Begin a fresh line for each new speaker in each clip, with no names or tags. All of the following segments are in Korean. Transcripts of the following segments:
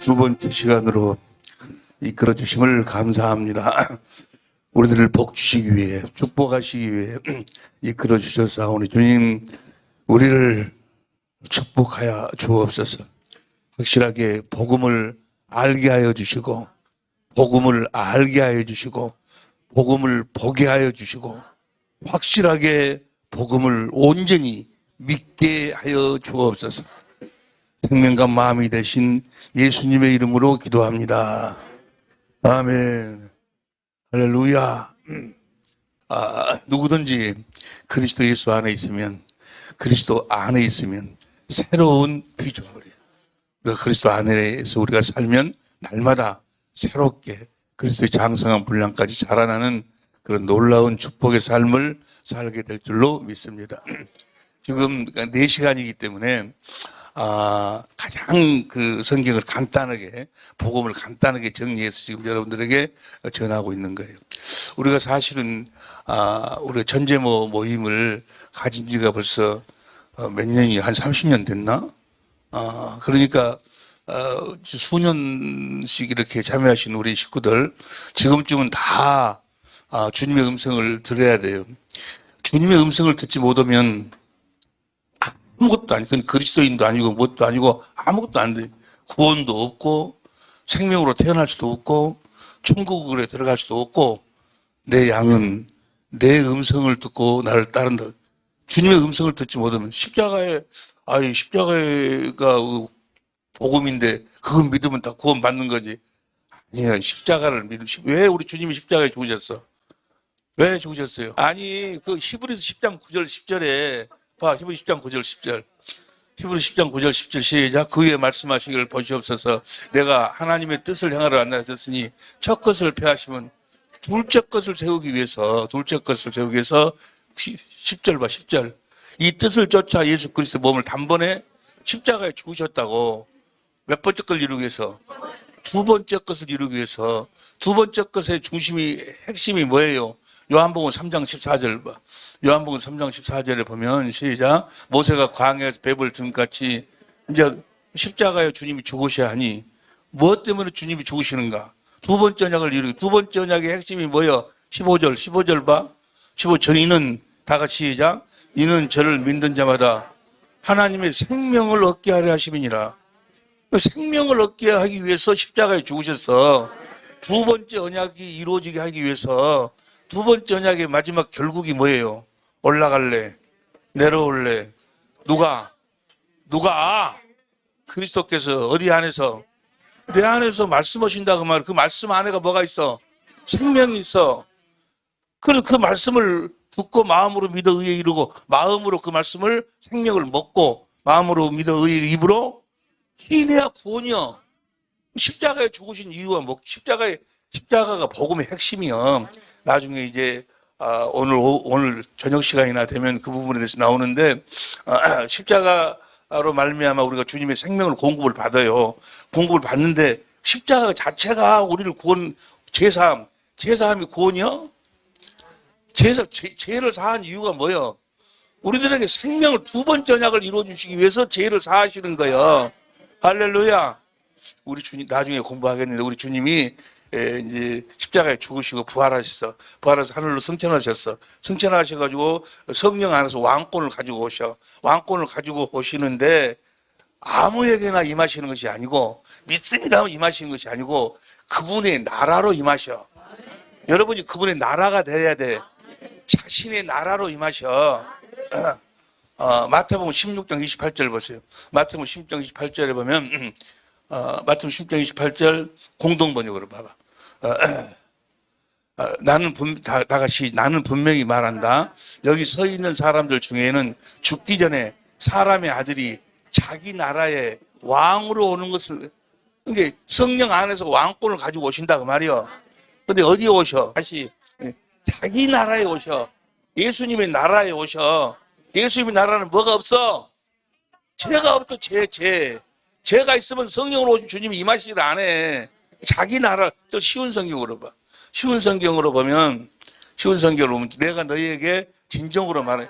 두 번째 시간으로 이끌어 주심을 감사합니다. 우리들을 복 주시기 위해, 축복하시기 위해 이끌어 주셨사오니 주님, 우리를 축복하여 주옵소서. 확실하게 복음을 알게 하여 주시고, 복음을 알게 하여 주시고, 복음을 보게 하여 주시고, 확실하게 복음을 온전히 믿게 하여 주옵소서. 생명과 마음이 되신 예수님의 이름으로 기도합니다. 아멘. 할렐루야. 누구든지 그리스도 예수 안에 있으면, 그리스도 안에 있으면 새로운 피조물이에요. 우리가 그리스도 안에서 우리가 살면 날마다 새롭게 그리스도의 장성한 분량까지 자라나는 그런 놀라운 축복의 삶을 살게 될 줄로 믿습니다. 지금 4시간이기 때문에 가장 그 성경을 간단하게, 복음을 간단하게 정리해서 지금 여러분들에게 전하고 있는 거예요. 우리가 사실은, 우리가 전제모 모임을 가진 지가 벌써 몇 년이, 한 30년 됐나? 그러니까, 수년씩 이렇게 참여하신 우리 식구들, 지금쯤은 다, 주님의 음성을 들어야 돼요. 주님의 음성을 듣지 못하면 아무것도 아니고, 그리스도인도 아니고, 뭣도 아니고, 아무것도 안 돼. 구원도 없고, 생명으로 태어날 수도 없고, 천국에 들어갈 수도 없고, 내 양은 내 음성을 듣고 나를 따른다. 주님의 음성을 듣지 못하면, 십자가가 복음인데, 그거 믿으면 다 구원 받는 거지. 아니야, 십자가를 왜 우리 주님이 십자가에 죽으셨어? 왜 죽으셨어요? 아니, 그 히브리서 10장 9절 10절에, 히브리 10장 9절 10절. 히브리 10장 9절 10절 시작. 그 위에 말씀하시기를 보시옵소서. 내가 하나님의 뜻을 행하러 안나셨으니 첫 것을 폐하시면 둘째 것을 세우기 위해서 10절 봐, 10절. 이 뜻을 쫓아 예수 그리스도 몸을 단번에 십자가에 죽으셨다고. 몇 번째 걸 이루기 위해서? 두 번째 것을 이루기 위해서. 두 번째 것의 핵심이 뭐예요? 요한복음 3장 14절 봐. 요한복음 3장 14절에 보면 시작. 모세가 광야에서 뱀을 등같이 이제 십자가에 주님이 죽으셔야 하니 무엇 때문에 주님이 죽으시는가? 두 번째 언약을 이루기. 두 번째 언약의 핵심이 뭐예요? 15절 봐. 15절 이는 다 같이 시작. 이는 저를 믿는 자마다 하나님의 생명을 얻게 하려 하심이니라. 생명을 얻게 하기 위해서 십자가에 죽으셨어. 두 번째 언약이 이루어지게 하기 위해서 두 번째 언약의 마지막 결국이 뭐예요? 올라갈래? 내려올래? 누가? 그리스도께서 어디 안에서? 내 안에서 말씀하신다 그 말. 그 말씀 안에가 뭐가 있어? 생명이 있어. 그 말씀을 듣고 마음으로 믿어 의에 이루고 마음으로 그 말씀을 생명을 먹고 마음으로 믿어 의에 입으로 시인해야 구원이요. 십자가에 죽으신 이유가 뭐? 십자가가 복음의 핵심이요. 나중에 이제 오늘 저녁 시간이나 되면 그 부분에 대해서 나오는데 십자가로 말미암아 우리가 주님의 생명을 공급을 받아요. 공급을 받는데 십자가 자체가 우리를 제사함이 구원이요? 죄를 사한 이유가 뭐예요? 우리들에게 생명을 두 번째 언약을 이루어 주시기 위해서 죄를 사하시는 거예요. 할렐루야. 우리 주님 나중에 공부하겠는데 우리 주님이 이제 십자가에 죽으시고 부활해서 하늘로 승천하셨어. 승천하셔가지고 성령 안에서 왕권을 가지고 오시는데 아무에게나 임하시는 것이 아니고 믿습니다 하면 임하시는 것이 아니고 그분의 나라로 임하셔. 여러분이 그분의 나라가 돼야 돼. 자신의 나라로 임하셔. 마태복음 16장 28절 보세요. 마태복음 16장 28절에 보면 마태복음 16장 28절 공동번역으로 봐봐. 나는 분명히 말한다. 여기 서 있는 사람들 중에는 죽기 전에 사람의 아들이 자기 나라의 왕으로 오는 것을, 그러니까 성령 안에서 왕권을 가지고 오신다 그 말이요. 근데 어디에 오셔? 다시 자기 나라에 오셔. 예수님의 나라에 오셔. 예수님의 나라는 뭐가 없어? 죄가 없어. 죄가 있으면 성령으로 오신 주님이 임하시기를 안 해. 자기 나라. 또 쉬운 성경으로 봐. 쉬운 성경으로 보면 내가 너희에게 진정으로 말해.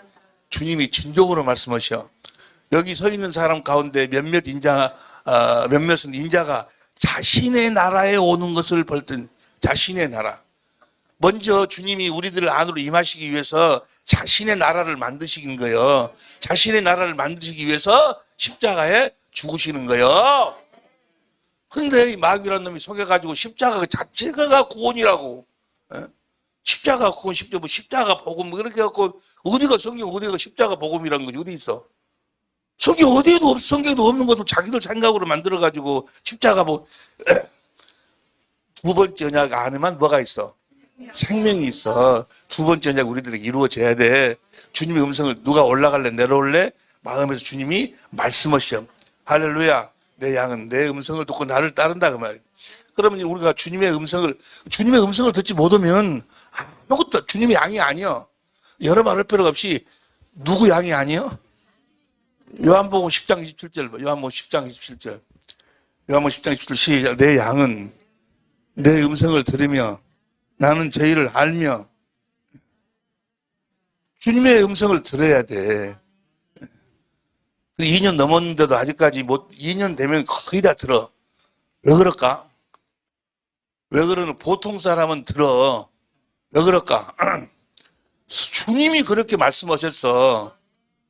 주님이 진정으로 말씀하셔. 여기 서 있는 사람 가운데 몇몇은 인자가 자신의 나라에 오는 것을 볼 때, 자신의 나라. 먼저 주님이 우리들 안으로 임하시기 위해서 자신의 나라를 만드시는 거예요. 자신의 나라를 만드시기 위해서 십자가에 죽으시는 거예요. 근데 이 마귀라는 놈이 속여가지고 십자가 그 자체가 구원이라고. 십자가 구원, 십자가 복음, 그렇게 해갖고, 어디가 성경, 어디가 십자가 복음이라는 거지, 어디 있어? 성경 어디에도 없어, 성경에도 없는 것도 자기들 생각으로 만들어가지고, 십자가 두 번째 언약 안에만 뭐가 있어? 생명이 있어. 두 번째 언약 우리들에게 이루어져야 돼. 주님의 음성을 누가 올라갈래, 내려올래? 마음에서 주님이 말씀하셔. 할렐루야. 내 양은 내 음성을 듣고 나를 따른다, 그 말이야. 그러면 우리가 주님의 음성을 듣지 못하면 아무것도 주님의 양이 아니여. 여러 말 할 필요가 없이 누구 양이 아니여? 요한복음 10장 27절, 요한복음 10장 27절. 요한복음 10장 27절 시작. 내 양은 내 음성을 들으며 나는 제 일을 알며. 주님의 음성을 들어야 돼. 2년 넘었는데도 아직까지 2년 되면 거의 다 들어. 왜 그럴까? 왜 그러는? 보통 사람은 들어. 왜 그럴까? 주님이 그렇게 말씀하셨어.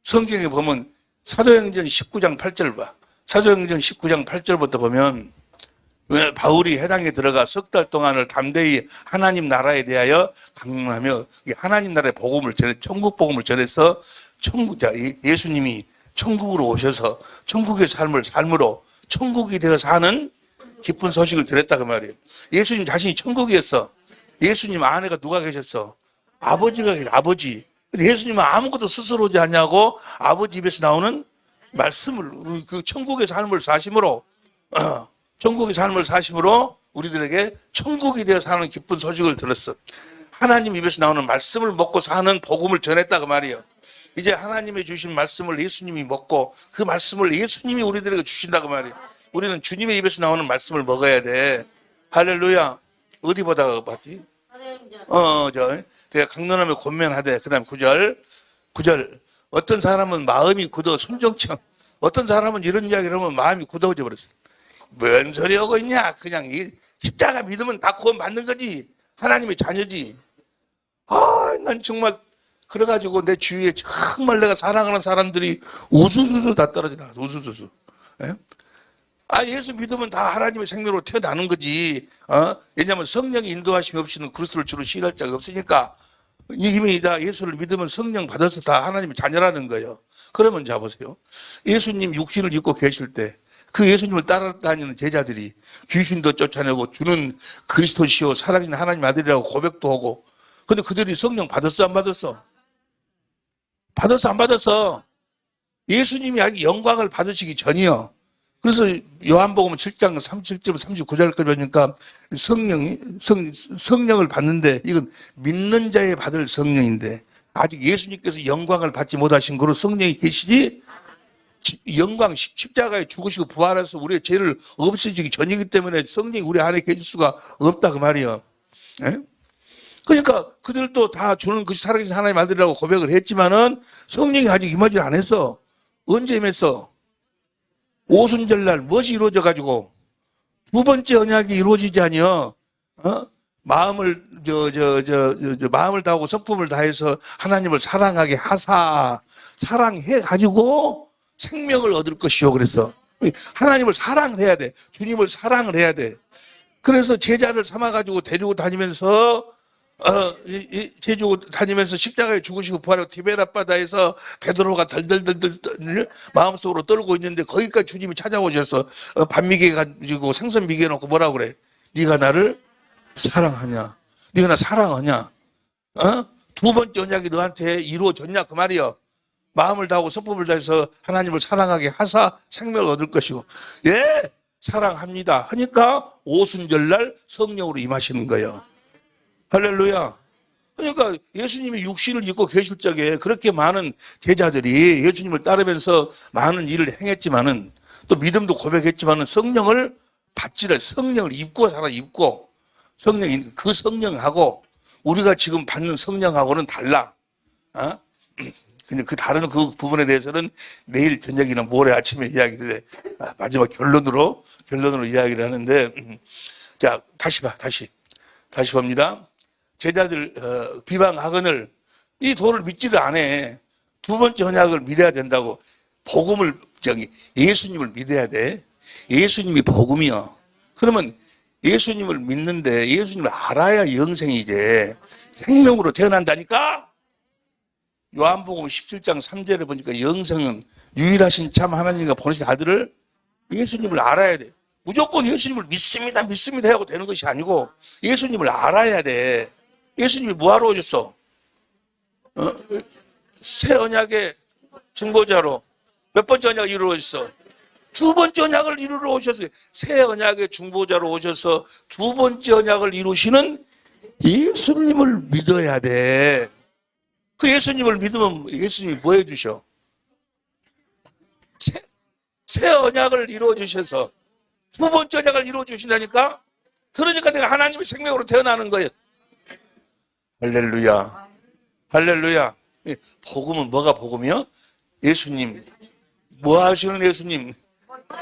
성경에 보면 사도행전 19장 8절 봐. 사도행전 19장 8절부터 보면 왜 바울이 해당에 들어가 석 달 동안을 담대히 하나님 나라에 대하여 강론하며 하나님 나라의 복음을 천국 복음을 전해서 예수님이 천국으로 오셔서 천국의 삶으로 천국이 되어 사는 기쁜 소식을 들었다 그 말이에요. 예수님 자신이 천국이었어. 예수님 안에가 누가 계셨어? 아버지가 계셨어. 아버지. 그래서 예수님은 아무것도 스스로 오지 않냐고 아버지 입에서 나오는 말씀을, 그 천국의 삶을 사심으로 천국의 삶을 사심으로 우리들에게 천국이 되어 사는 기쁜 소식을 들었어. 하나님 입에서 나오는 말씀을 먹고 사는 복음을 전했다 그 말이에요. 이제 하나님이 주신 말씀을 예수님이 먹고 그 말씀을 예수님이 우리들에게 주신다 그 말이에요. 우리는 주님의 입에서 나오는 말씀을 먹어야 돼. 할렐루야. 어디 보다가 봤지? 내가 강론하며 권면하되. 그 다음 9절. 어떤 사람은 마음이 굳어 순종청. 어떤 사람은 이런 이야기를 하면 마음이 굳어져 버렸어. 뭔 소리 하고 있냐? 그냥 이 십자가 믿으면 다 구원 받는 거지. 하나님의 자녀지. 난 정말 그래가지고 내 주위에 정말 내가 사랑하는 사람들이 우수수수 다 떨어져 나가서 우수수수. 예? 예수 믿으면 다 하나님의 생명으로 태어나는 거지. 왜냐하면 성령의 인도하심이 없이는 그리스도를 주로 시인할 자가 없으니까 이미 다 예수를 믿으면 성령 받아서 다 하나님의 자녀라는 거예요. 그러면 자 보세요. 예수님 육신을 입고 계실 때 그 예수님을 따라다니는 제자들이 귀신도 쫓아내고 주는 그리스도시요 살아계신 하나님 아들이라고 고백도 하고, 근데 그들이 성령 받았어 안 받았어? 받았어 안 받았어? 예수님이 아직 영광을 받으시기 전이요. 그래서 요한복음 7장 37절 39절까지 보니까 성령을 받는데 이건 믿는 자에 받을 성령인데 아직 예수님께서 영광을 받지 못하신 거로 성령이 계시지 영광 십자가에 죽으시고 부활해서 우리의 죄를 없애지기 전이기 때문에 성령이 우리 안에 계실 수가 없다 그 말이에요. 예? 그러니까 그들도 다 주는 그 살아계신 하나님 아들이라고 고백을 했지만은 성령이 아직 임하지 않았어. 언제 임했어? 오순절날 무엇이 이루어져 가지고 두 번째 언약이 이루어지지 아니여. 마음을 마음을 다하고 성품을 다해서 하나님을 사랑하게 하사 사랑해 가지고 생명을 얻을 것이요. 그래서 하나님을 사랑을 해야 돼. 주님을 사랑을 해야 돼. 그래서 제자를 삼아 가지고 데리고 다니면서 십자가에 죽으시고 부활하고 티베라 바다에서 베드로가 덜덜덜덜 마음속으로 떨고 있는데 거기까지 주님이 찾아오셔서 반미개 가지고 생선 미개 놓고 뭐라고 그래? 네가 나를 사랑하냐? 네가 나 사랑하냐? 두 번째 언약이 너한테 이루어졌냐? 그 말이요. 마음을 다하고 성품을 다해서 하나님을 사랑하게 하사 생명을 얻을 것이고, 예, 사랑합니다 하니까 오순절날 성령으로 임하시는 거예요. 할렐루야. 그러니까 예수님이 육신을 입고 계실 적에 그렇게 많은 제자들이 예수님을 따르면서 많은 일을 행했지만은 또 믿음도 고백했지만은 성령을 받지를, 성령을 입고 살아, 입고. 그 성령하고 우리가 지금 받는 성령하고는 달라. 근데 그 다른 그 부분에 대해서는 내일 저녁이나 모레 아침에 이야기를 해. 마지막 결론으로 이야기를 하는데, 자, 다시 봅니다. 제자들, 비방하거늘 이 도를 믿지를 않아. 두 번째 언약을 믿어야 된다고. 예수님을 믿어야 돼. 예수님이 복음이요. 그러면 예수님을 믿는데 예수님을 알아야 영생이지. 생명으로 태어난다니까? 요한복음 17장 3절에 보니까 영생은 유일하신 참 하나님과 보내신 아들을 예수님을 알아야 돼. 무조건 예수님을 믿습니다 하고 되는 것이 아니고 예수님을 알아야 돼. 예수님이 뭐하러 오셨어? 새 언약의 증거자로 몇 번째 언약을 이루러 오셨어? 두 번째 언약을 이루러 오셨어요. 새 언약의 중보자로 오셔서 두 번째 언약을 이루시는 예수님을 믿어야 돼. 그 예수님을 믿으면 예수님이 뭐 해주셔? 새 언약을 이루어 주셔서 두 번째 언약을 이루어 주신다니까? 그러니까 내가 하나님의 생명으로 태어나는 거예요. 할렐루야. 할렐루야. 복음은 뭐가 복음이요? 예수님. 뭐 하시는 예수님?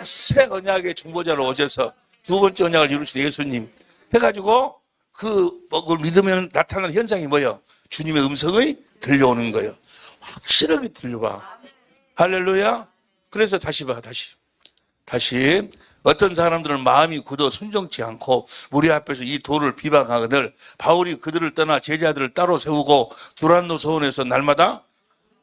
새 언약의 중보자로 오셔서 두 번째 언약을 이루신 예수님 해가지고 그걸 믿으면 나타나는 현상이 뭐예요? 주님의 음성이 들려오는 거예요. 확실하게 들려와. 할렐루야. 그래서 다시 어떤 사람들은 마음이 굳어 순종치 않고 우리 앞에서 이 도를 비방하거늘 바울이 그들을 떠나 제자들을 따로 세우고 두란노 소원에서 날마다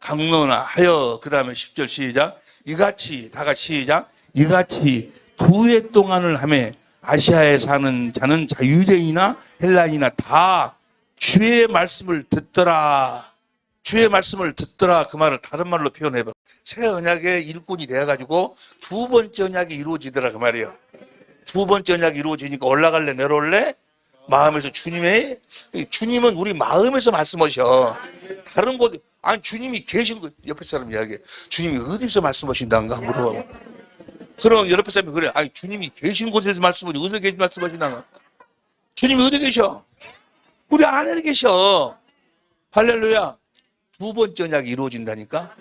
강론하여 그 다음에 10절 시작 이같이 다 같이 시작 이같이 두 해 동안을 하며 아시아에 사는 자는 유대인이나 헬라인이나 다 주의 말씀을 듣더라. 주의 말씀을 듣더라. 그 말을 다른 말로 표현해봐. 새 언약의 일꾼이 돼가지고 두 번째 언약이 이루어지더라. 그 말이에요. 두 번째 언약이 이루어지니까 올라갈래 내려올래? 마음에서 주님은 우리 마음에서 말씀하셔. 다른 곳, 아니 주님이 계신 거, 옆에 사람 이야기해. 주님이 어디서 말씀하신다는가? 물어봐. 그럼 옆에 사람이 그래. 아니 주님이 계신 곳에서 말씀하시고 어디 계신 말씀하신다는가? 주님이 어디 계셔? 우리 안에 계셔. 할렐루야. 두 번째 언약이 이루어진다니까?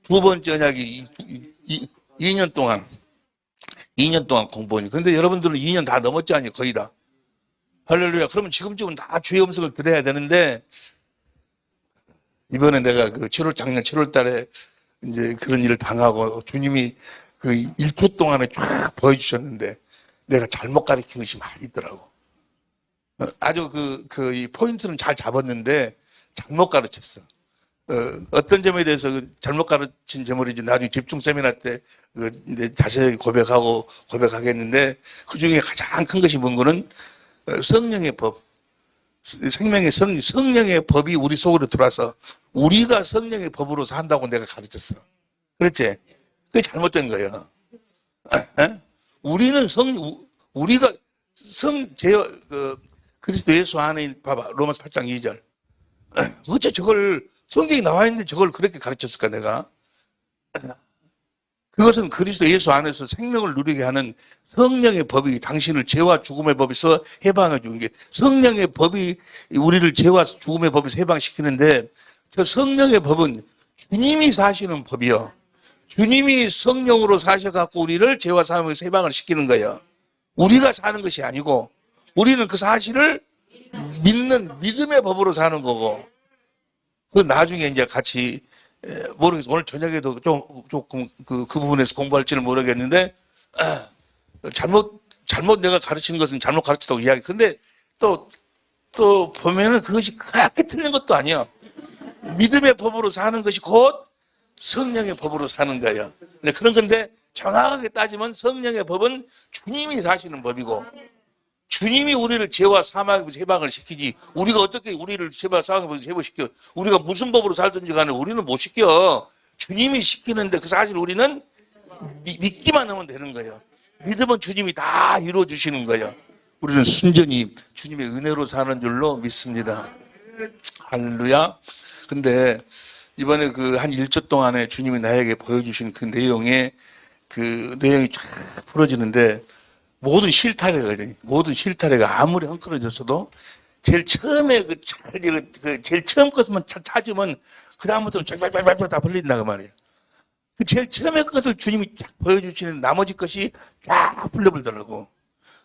두 번째 언약이 2년 동안 공부하니. 근데 여러분들은 2년 다 넘었지 않니? 거의 다. 할렐루야. 그러면 지금쯤은 다 주의 음성을 들어야 되는데, 이번에 내가 작년 7월 달에 이제 그런 일을 당하고 주님이 그 1초 동안에 쫙 보여주셨는데, 내가 잘못 가르친 것이 많이 있더라고. 아주 이 포인트는 잘 잡았는데, 잘못 가르쳤어. 어떤 점에 대해서 잘못 가르친 점을 이제 나중에 집중 세미나 때 자세히 고백하겠는데 그 중에 가장 큰 것이 뭔 거는 성령의 법, 성령의 법이 우리 속으로 들어와서 우리가 성령의 법으로 산다고 내가 가르쳤어. 그렇지? 그게 잘못된 거예요. 우리가 그리스도 예수 안에 봐봐. 로마서 8장 2절. 어째 저걸 성경이 나와 있는데 저걸 그렇게 가르쳤을까 내가? 그것은 그리스도 예수 안에서 생명을 누리게 하는 성령의 법이 당신을 죄와 죽음의 법에서 해방해 주는 게 성령의 법이 우리를 죄와 죽음의 법에서 해방시키는데 저 성령의 법은 주님이 사시는 법이요. 주님이 성령으로 사셔갖고 우리를 죄와 사함에서 해방을 시키는 거예요. 우리가 사는 것이 아니고 우리는 그 사실을 믿는 믿음의 법으로 사는 거고 그 나중에 이제 같이 모르겠어. 오늘 저녁에도 조금 그 부분에서 공부할지는 모르겠는데 잘못 내가 가르치는 것은 잘못 가르치다고 이야기. 근데 또 보면은 그것이 그렇게 틀린 것도 아니야. 믿음의 법으로 사는 것이 곧 성령의 법으로 사는 거예요. 그런 건데 정확하게 따지면 성령의 법은 주님이 사시는 법이고 주님이 우리를 죄와 사망에서 해방을 시키지 우리가 어떻게 우리를 죄와 사망에서 해방시켜 우리가 무슨 법으로 살든지 간에 우리는 못 시켜. 주님이 시키는데 그 사실 우리는 믿기만 하면 되는 거예요. 믿으면 주님이 다 이루어주시는 거예요. 우리는 순전히 주님의 은혜로 사는 줄로 믿습니다. 할렐루야. 근데 이번에 한 1초 동안에 주님이 나에게 보여주신 그 내용이 쫙 풀어지는데 모든 실타래가 아무리 헝클어졌어도 제일 처음에 제일 처음 것만 찾으면 그 다음부터는 쫙쫙쫙쫙 다 풀린다 그 말이에요. 그 제일 처음의 것을 주님이 쫙 보여주시는 나머지 것이 쫙 풀려버리더라고.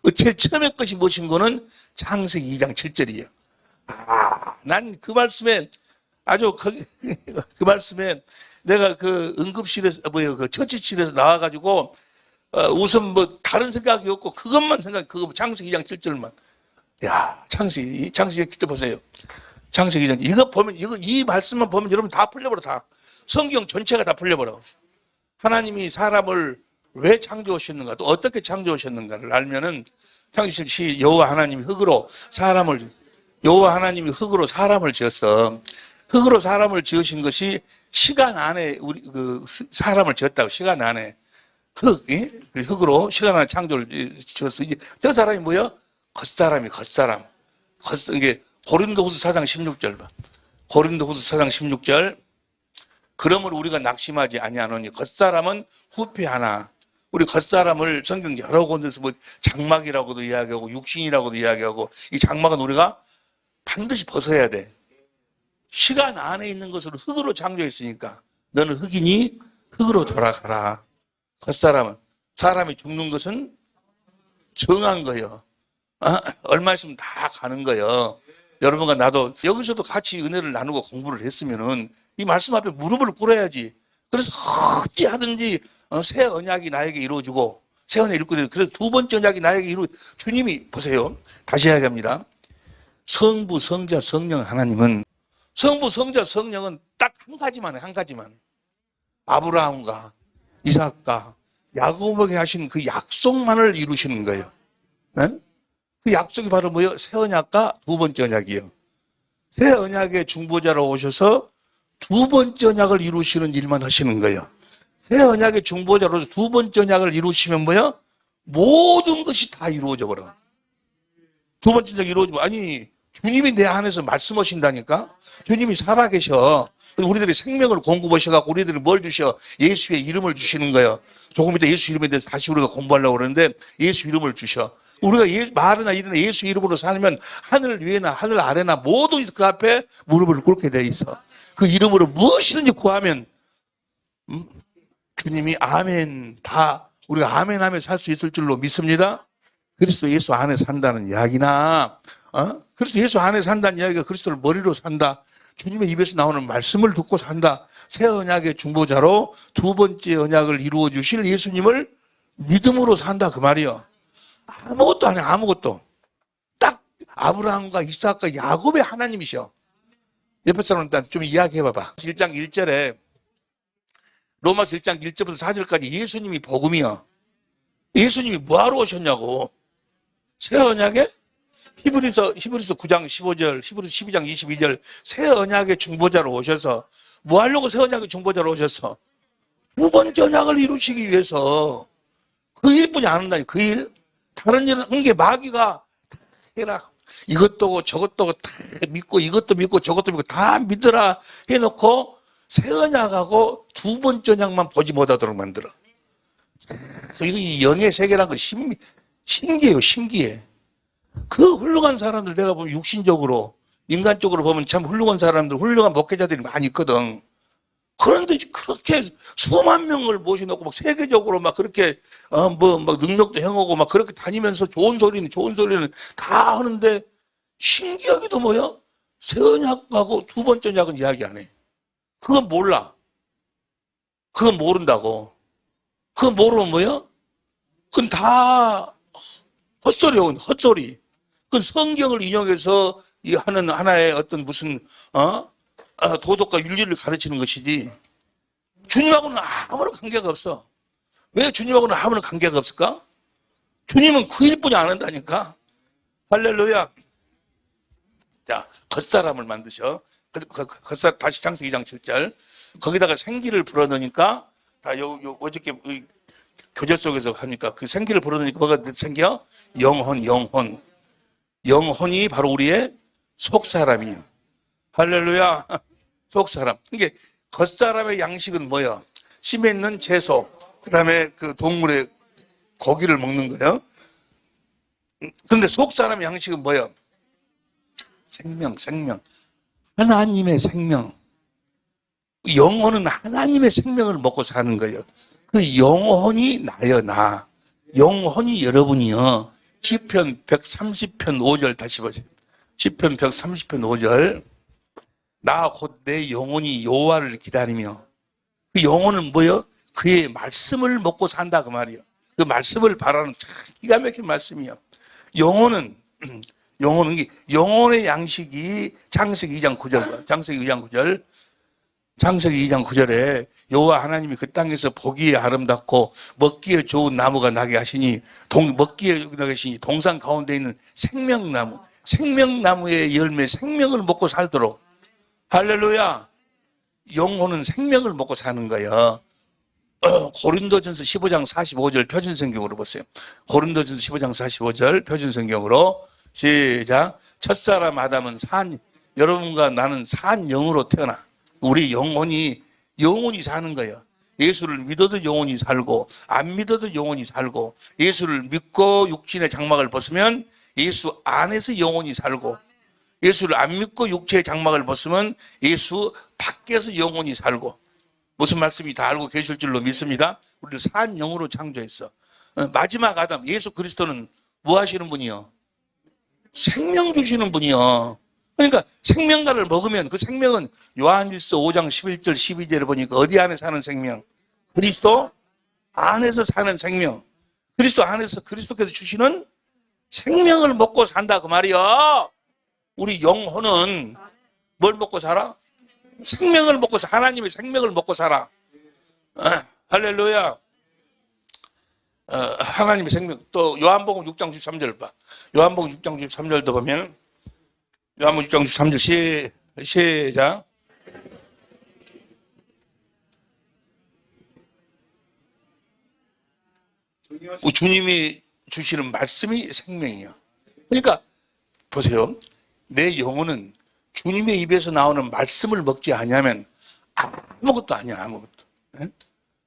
그 제일 처음의 것이 무엇인 거는 창세기 2장 7절이에요. 난 그 말씀에 아주 그 말씀에 내가 그 응급실에서 그 처치실에서 나와가지고 우선 뭐 다른 생각이 없고 그것만 그거 창세기 2장 7절만. 야, 창세기 7절 보세요. 창세기 2장 이거 보면 이 말씀만 보면 여러분 다 풀려버려 다. 성경 전체가 다 풀려버려. 하나님이 사람을 왜 창조하셨는가, 또 어떻게 창조하셨는가를 알면은 창세기 여호와 하나님이 흙으로 사람을 지었어. 흙으로 사람을 지으신 것이 시간 안에 우리 그 사람을 지었다고. 시간 안에 흙으로 시간 안에 창조를 지었어. 저 사람이 뭐야? 겉사람. 이게 고린도후서 4장 16절 봐. 고린도후서 4장 16절. 그러므로 우리가 낙심하지 아니하노니 겉사람은 후패하나. 우리 겉사람을 성경 여러 곳에서 뭐 장막이라고도 이야기하고 육신이라고도 이야기하고, 이 장막은 우리가 반드시 벗어야 돼. 시간 안에 있는 것으로 흙으로 창조했으니까 너는 흙이니 흙으로 돌아가라. 겉사람은, 사람이 죽는 것은 정한 거예요. 얼마 있으면 다 가는 거예요. 여러분과 나도 여기서도 같이 은혜를 나누고 공부를 했으면은 이 말씀 앞에 무릎을 꿇어야지. 그래서 어찌하든지 새 언약이 나에게 이루어지고, 새 언약이 이루어지고, 그래서 두 번째 언약이 나에게 주님이 보세요. 다시 이야기합니다. 성부, 성자, 성령 하나님은, 성부, 성자, 성령은 딱 한 가지만 해, 한 가지만. 아브라함과 이삭과 야곱에게 하신 그 약속만을 이루시는 거예요. 네? 그 약속이 바로 뭐예요? 새 언약과 두 번째 언약이에요. 새 언약의 중보자로 오셔서 두 번째 언약을 이루시는 일만 하시는 거예요. 새 언약의 중보자로서 두 번째 언약을 이루시면 뭐야? 모든 것이 다 이루어져 버려. 두 번째 언약이 이루어지면, 아니, 주님이 내 안에서 말씀하신다니까? 주님이 살아계셔. 우리들이 생명을 공급하셔갖고 우리들이 뭘 주셔? 예수의 이름을 주시는 거예요. 조금 이따 예수 이름에 대해서 다시 우리가 공부하려고 그러는데 예수 이름을 주셔. 우리가 말이나 일이나 예수 이름으로 살면 하늘 위에나 하늘 아래나 모두 그 앞에 무릎을 꿇게 돼 있어. 그 이름으로 무엇이든지 구하면 주님이 아멘, 다 우리가 아멘 하며 살 수 있을 줄로 믿습니다. 그리스도 예수 안에 산다는 이야기나 그리스도 예수 안에 산다는 이야기가 그리스도를 머리로 산다. 주님의 입에서 나오는 말씀을 듣고 산다. 새 언약의 중보자로 두 번째 언약을 이루어 주실 예수님을 믿음으로 산다 그 말이요. 아무것도 아니야. 아무것도. 딱 아브라함과 이삭과 야곱의 하나님이셔. 옆에 사람한테 좀 이야기해봐봐. 1장 1절에 로마서 1장 1절부터 4절까지 예수님이 복음이야. 예수님이 뭐하러 오셨냐고. 새 언약에 히브리서 9장 15절, 히브리서 12장 22절 새 언약의 중보자로 오셔서 뭐 하려고 새 언약의 중보자로 오셔서 두 번째 언약을 이루시기 위해서 그 일뿐이 안 한다니. 그 일. 다른 일은 한 게 마귀가 다 해라. 이것도 저것도 다 믿고 이것도 믿고 저것도 믿고 다 믿으라 해놓고 새 언약하고 두 번째 언약만 보지 못하도록 만들어. 그래서 이 영의 세계라는 건 신기해요. 신기해. 그 훌륭한 사람들 내가 보면 육신적으로 인간적으로 보면 참 훌륭한 사람들, 훌륭한 목회자들이 많이 있거든. 그런데 그렇게 수만 명을 모셔놓고 막 세계적으로 막 그렇게 막 능력도 행하고 막 그렇게 다니면서 좋은 소리는 다 하는데 신기하게도 뭐야? 새 언약하고 두 번째 언약은 이야기 안 해. 그건 몰라. 그건 모른다고. 그건 모르면 뭐야? 그건 다 헛소리야. 헛소리. 그건 성경을 인용해서 하는 하나의 어떤 무슨 도덕과 윤리를 가르치는 것이지 주님하고는 아무런 관계가 없어. 왜 주님하고는 아무런 관계가 없을까? 주님은 그 일뿐이 안 한다니까. 할렐루야. 자, 겉사람을 만드셔. 겉사람, 다시 창세기 2장 7절. 거기다가 생기를 불어넣으니까 다 어저께 교재 속에서 하니까 그 생기를 불어넣으니까 뭐가 생겨? 영혼이 바로 우리의 속사람이에요. 할렐루야. 속사람. 이게 겉사람의 양식은 뭐야? 심에 있는 채소, 그 다음에 그 동물의 고기를 먹는 거예요. 근데 속사람의 양식은 뭐야? 생명. 하나님의 생명. 영혼은 하나님의 생명을 먹고 사는 거예요. 그 영혼이 나요, 나. 영혼이 여러분이요. 시편 130편 5절 다시 보세요. 시편 130편 5절. 나 곧 내 영혼이 여호와를 기다리며. 그 영혼은 뭐요? 그의 말씀을 먹고 산다 그 말이에요. 그 말씀을 바라는 참 기가 막힌 말씀이에요. 영혼은 영혼의 양식이 창세기 2장 9절, 창세기 2장 9절, 창세기 2장 9절에 여호와 하나님이 그 땅에서 보기에 아름답고 먹기에 좋은 나무가 나게 하시니 먹기에 나게 하시니 동산 가운데 있는 생명나무의 열매 생명을 먹고 살도록. 할렐루야. 영혼은 생명을 먹고 사는 거예요. 고린도전서 15장 45절 표준성경으로 보세요. 고린도전서 15장 45절 표준성경으로 시작. 첫사람 아담은 여러분과 나는 산 영으로 태어나. 우리 영혼이 사는 거예요. 예수를 믿어도 영혼이 살고 안 믿어도 영혼이 살고, 예수를 믿고 육신의 장막을 벗으면 예수 안에서 영혼이 살고, 예수를 안 믿고 육체의 장막을 벗으면 예수 밖에서 영혼이 살고. 무슨 말씀이 다 알고 계실 줄로 믿습니다. 우리를 산 영으로 창조했어. 마지막 아담 예수 그리스도는 뭐 하시는 분이요? 생명 주시는 분이요. 그러니까 생명과를 먹으면 그 생명은 요한일서 5장 11절 12절에 보니까 어디 안에 사는 생명? 그리스도 안에서 사는 생명. 그리스도 안에서 그리스도께서 주시는 생명을 먹고 산다 그 말이요. 우리 영혼은 뭘 먹고 살아? 생명을 먹고 살아. 하나님의 생명을 먹고 살아. 할렐루야. 하나님의 생명. 또 요한복음 6장 13절 봐. 요한복음 6장 13절도 보면, 요한복음 6장 13절 시작. 주님이 주시는 말씀이 생명이에요. 그러니까 보세요. 내 영혼은 주님의 입에서 나오는 말씀을 먹지 않으면 아무것도 아니야. 아무것도.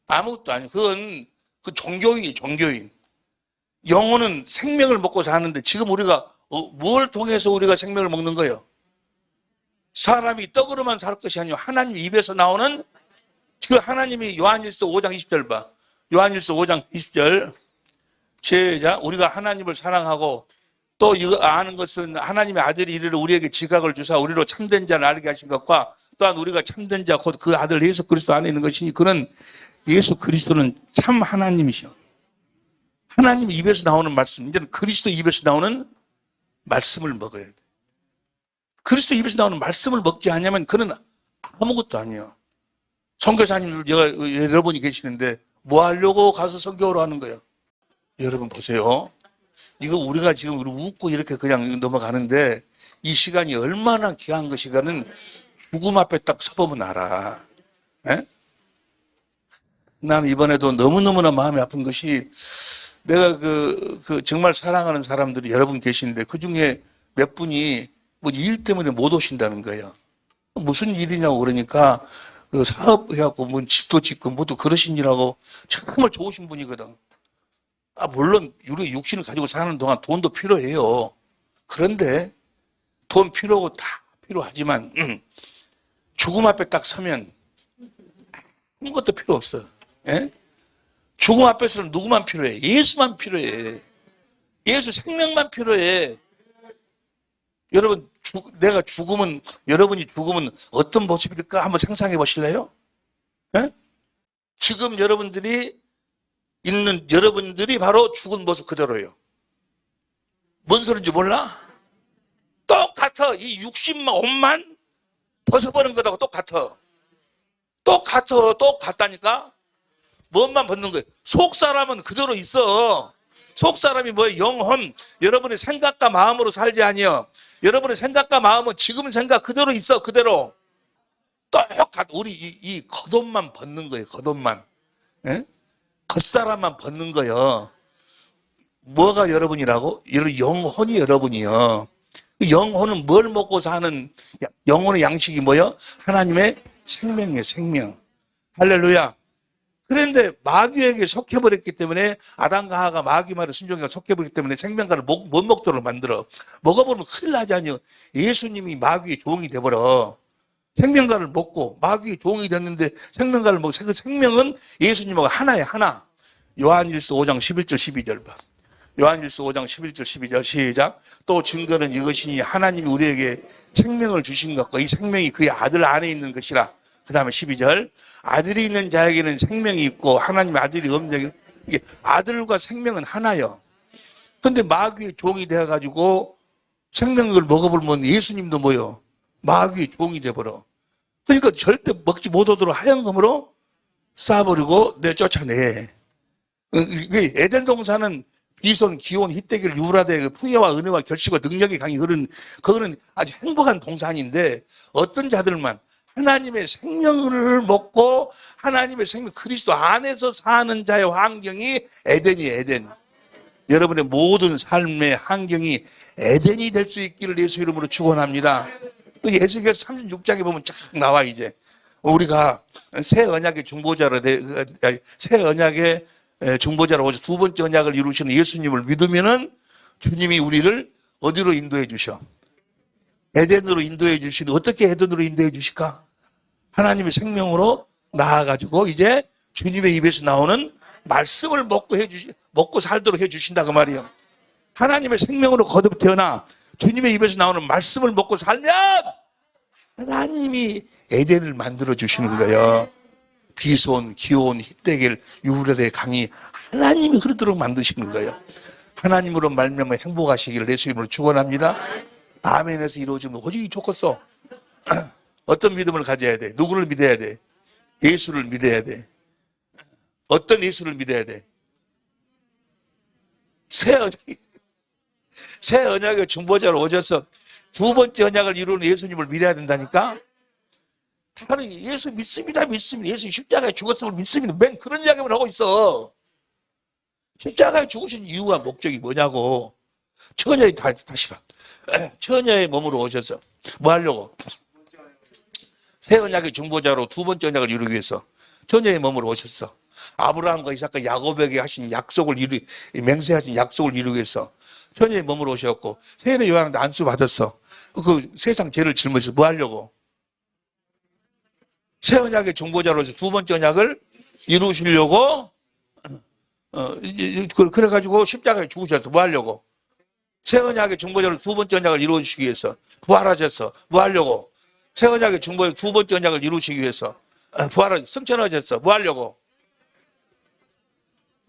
아무것도 아니야. 그건 그 종교인이에요. 종교인. 영혼은 생명을 먹고 사는데 지금 우리가 뭘 통해서 우리가 생명을 먹는 거예요? 사람이 떡으로만 살 것이 아니고 하나님 입에서 나오는 그 하나님이 요한일서 5장 20절 봐. 요한일서 5장 20절 시작. 우리가 하나님을 사랑하고 또 이거 아는 것은 하나님의 아들이 이르러 우리에게 지각을 주사 우리로 참된 자를 알게 하신 것과 또한 우리가 참된 자 곧 그 아들 예수 그리스도 안에 있는 것이니 그는 예수 그리스도는 참 하나님이시오. 하나님 입에서 나오는 말씀, 이제는 그리스도 입에서 나오는 말씀을 먹어야 돼. 그리스도 입에서 나오는 말씀을 먹지 않으면 그는 아무것도 아니에요. 선교사님들 여러분이 계시는데 뭐 하려고 가서 선교를 하는 거예요? 여러분 보세요. 이거 우리가 지금 웃고 이렇게 그냥 넘어가는데 이 시간이 얼마나 귀한 것이가는 죽음 앞에 딱 서보면 알아. 에? 나는 이번에도 너무너무나 마음이 아픈 것이 내가 정말 사랑하는 사람들이 여러분 계시는데 그 중에 몇 분이 뭐 일 때문에 못 오신다는 거예요. 무슨 일이냐고 그러니까 그 사업해갖고 뭐 집도 짓고 뭐도 그러시니라고 정말 좋으신 분이거든. 물론 우리 육신을 가지고 사는 동안 돈도 필요해요. 그런데 돈 필요하고 다 필요하지만 죽음 앞에 딱 서면 아무것도 필요 없어. 예? 죽음 앞에서는 누구만 필요해? 예수만 필요해. 예수 생명만 필요해. 여러분, 내가 죽으면, 여러분이 죽으면 어떤 모습일까 한번 상상해 보실래요? 예? 지금 여러분들이 바로 죽은 모습 그대로예요. 뭔 소린지 몰라? 똑같아. 이 60만, 옷만 벗어버린 거하고 똑같아. 똑같다니까? 뭔만 벗는 거예요. 속 사람은 그대로 있어. 속 사람이 뭐예요? 영혼. 여러분의 생각과 마음으로 살지 아니요. 여러분의 생각과 마음은 지금 생각 그대로 있어. 그대로. 똑같아. 우리 이 겉옷만 벗는 거예요. 겉옷만. 예? 겉사람만 벗는 거예요. 뭐가 여러분이라고? 영혼이 여러분이요. 영혼은 뭘 먹고 사는, 영혼의 양식이 뭐예요? 하나님의 생명이에요. 생명. 할렐루야. 그런데 마귀에게 속해버렸기 때문에 아담과 하와가 마귀 말에 순종해서 속해버렸기 때문에 생명과를 못 먹도록 만들어. 먹어보면 큰일 나지 않요. 예수님이 마귀의 종이 돼버려. 생명과를 먹고 마귀의 종이 됐는데 생명과를 먹고 그 생명은 예수님하고 하나예요. 하나. 요한일서 5장 11절 12절 봐. 요한일서 5장 11절 12절 시작. 또 증거는 이것이니 하나님이 우리에게 생명을 주신 것과 이 생명이 그의 아들 안에 있는 것이라. 그 다음에 12절. 아들이 있는 자에게는 생명이 있고 하나님의 아들이 없는 자에게는, 이게 아들과 생명은 하나요. 근데 마귀의 종이 되어가지고 생명을 먹어보면 예수님도 뭐요? 마귀의 종이 돼버려. 그러니까 절대 먹지 못하도록 하얀검으로 쏴버리고 내쫓아내. 에덴 동산은 비손, 기온, 히데길, 유브라데 그 풍요와 은혜와 결실과 능력이 강이 그거는 아주 행복한 동산인데 어떤 자들만 하나님의 생명을 먹고 하나님의 생명 그리스도 안에서 사는 자의 환경이 에덴이에요. 에덴. 여러분의 모든 삶의 환경이 에덴이 될 수 있기를 예수 이름으로 축원합니다. 예수께서 36장에 보면 쫙 나와. 이제 우리가 새 언약의 중보자로 새 언약의 중보자로 오셔서 두 번째 언약을 이루시는 예수님을 믿으면은 주님이 우리를 어디로 인도해 주셔? 에덴으로 인도해 주시는. 어떻게 에덴으로 인도해 주실까? 하나님의 생명으로 나아가지고 이제 주님의 입에서 나오는 말씀을 먹고 살도록 해 주신다 그 말이에요. 하나님의 생명으로 거듭 태어나 주님의 입에서 나오는 말씀을 먹고 살면 하나님이 에덴을 만들어 주시는 거예요. 비손, 기온, 히데길, 유브라데 강이 하나님이 흐르도록 만드시는 거예요. 하나님으로 말미암아 행복하시기를 예수 이름으로 축원합니다. 아멘에서 이루어지면 오직 좋겠어. 어떤 믿음을 가져야 돼? 누구를 믿어야 돼? 예수를 믿어야 돼. 어떤 예수를 믿어야 돼? 새 언약의 중보자로 오셔서 두 번째 언약을 이루는 예수님을 믿어야 된다니까? 나는 예수 믿습니다. 예수 십자가에 죽었음을 믿습니다. 맨 그런 이야기만 하고 있어. 십자가에 죽으신 이유와 목적이 뭐냐고. 처녀의, 다시 봐. 처녀의 몸으로 오셔서 뭐 하려고? 새 언약의 중보자로 두 번째 언약을 이루기 위해서 처녀의 몸으로 오셨어. 아브라함과 이삭과 야곱에게 하신 맹세하신 약속을 이루기 위해서 처녀의 몸으로 오셨고, 세례 요한한테 안수 받았어. 그 세상 죄를 짊어져서 뭐 하려고? 새 언약의 중보자로서 두 번째 언약을 이루시려고, 그래가지고 십자가에 죽으셔서 뭐 하려고? 새 언약의 중보자로 두 번째 언약을 이루어주시기 위해서 부활하셔서 뭐 하려고? 새 언약의 중보자 두 번째 언약을 이루시기 위해서 승천하셨어. 뭐 하려고?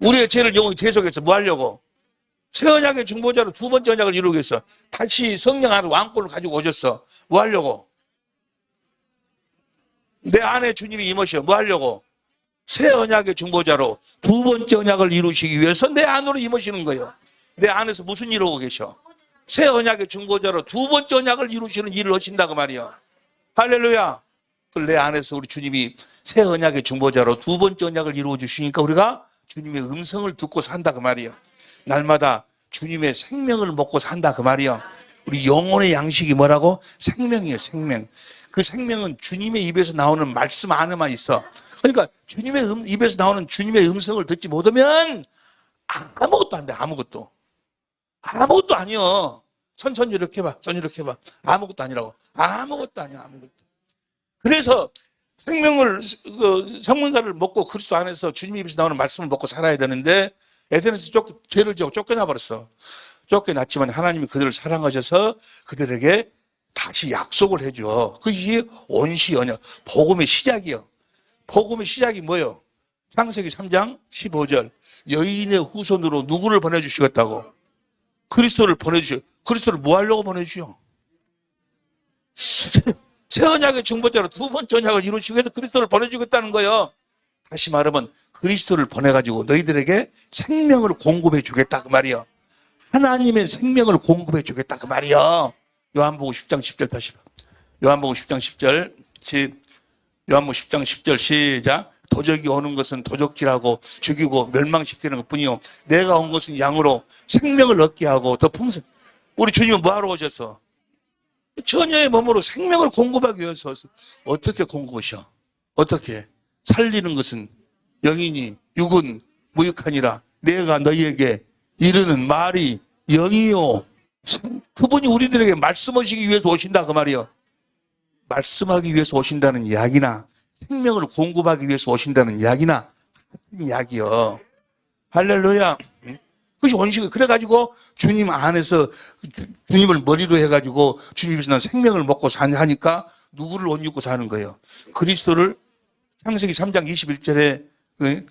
우리의 죄를 영원히 대속해서 뭐 하려고? 새 언약의 중보자로 두 번째 언약을 이루기 위해서 다시 성령 안에 왕권을 가지고 오셨어. 뭐 하려고? 내 안에 주님이 임하셔. 뭐 하려고? 새 언약의 중보자로 두 번째 언약을 이루시기 위해서 내 안으로 임하시는 거예요. 내 안에서 무슨 일을 하고 계셔? 새 언약의 중보자로 두 번째 언약을 이루시는 일을 하신다 그 말이야. 할렐루야. 내 안에서 우리 주님이 새 언약의 중보자로 두 번째 언약을 이루어 주시니까 우리가 주님의 음성을 듣고 산다 그 말이야. 날마다 주님의 생명을 먹고 산다 그 말이야. 우리 영혼의 양식이 뭐라고? 생명이에요. 생명. 그 생명은 주님의 입에서 나오는 말씀 안에만 있어. 그러니까 주님의 입에서 나오는 주님의 음성을 듣지 못하면 아무것도 안 돼. 아무것도 아니여. 천천히 이렇게 봐. 이렇게 봐. 아무것도 아니라고. 아무것도 아니야. 아무것도. 그래서 성문사를 먹고 그리스도 안에서 주님의 입에서 나오는 말씀을 먹고 살아야 되는데 에덴에서 죄를 지고 쫓겨나 버렸어. 쫓겨났지만 하나님이 그들을 사랑하셔서 그들에게 다시 약속을 해줘. 그게 온시 언약, 복음의 시작이요. 복음의 시작이 뭐예요? 창세기 3장 15절. 여인의 후손으로 누구를 보내주시겠다고? 그리스도를 보내주셔. 그리스도를 뭐 하려고 보내주셔? 새 언약의 중보자로 두 번째 언약을 이루시기 위해서 그리스도를 보내주겠다는 거예요. 다시 말하면 그리스도를 보내가지고 너희들에게 생명을 공급해 주겠다 그 말이요. 하나님의 생명을 공급해 주겠다 그 말이요. 요한복음 10장 10절 다시 봐. 요한복음 10장 10절 요한복음 10장 10절 시작. 도적이 오는 것은 도적질하고 죽이고 멸망시키는 것뿐이요 내가 온 것은 양으로 생명을 얻게 하고 더 풍성. 우리 주님은 뭐하러 오셨어? 처녀의 몸으로 생명을 공급하기 위해서. 어떻게 공급하셔? 어떻게? 살리는 것은 영이니 육은 무익하니라. 내가 너희에게 이르는 말이 영이요. 그분이 우리들에게 말씀하시기 위해서 오신다 그 말이요. 말씀하기 위해서 오신다는 이야기나 생명을 공급하기 위해서 오신다는 이야기나 같은 이야기요. 할렐루야. 그것이 원칙이에요. 그래가지고 주님 안에서 주님을 머리로 해가지고 주님께서 난 생명을 먹고 사니까 누구를 옷 입고 사는 거예요? 그리스도를 창세기 3장 21절에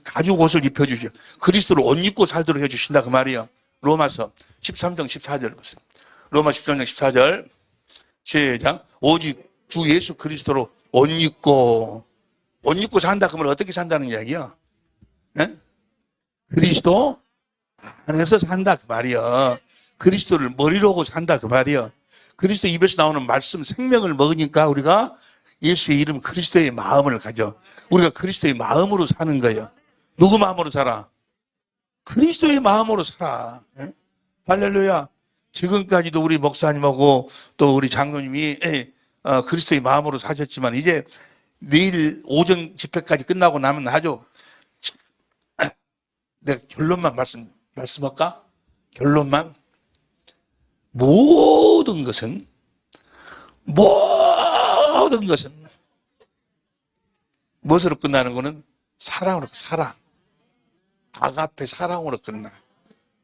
가죽 옷을 입혀주죠. 그리스도를 옷 입고 살도록 해주신다 그 말이에요. 로마서 13장 14절 보세요. 로마 13장 14절 시작. 오직 주 예수 그리스도로 옷 입고 산다 그러면 어떻게 산다는 이야기야? 네? 그리스도 안에서 산다 그 말이야. 그리스도를 머리로 하고 산다 그 말이야. 그리스도 입에서 나오는 말씀 생명을 먹으니까 우리가 예수의 이름 그리스도의 마음을 가져. 우리가 그리스도의 마음으로 사는 거예요. 누구 마음으로 살아? 그리스도의 마음으로 살아. 네? 할렐루야. 지금까지도 우리 목사님하고 또 우리 장로님이 그리스도의 마음으로 사셨지만 이제 내일 오전 집회까지 끝나고 나면 아주 내가 결론만 말씀할까? 결론만 모든 것은 무엇으로 끝나는 거는 사랑으로 사랑. 아가페 사랑으로 끝나.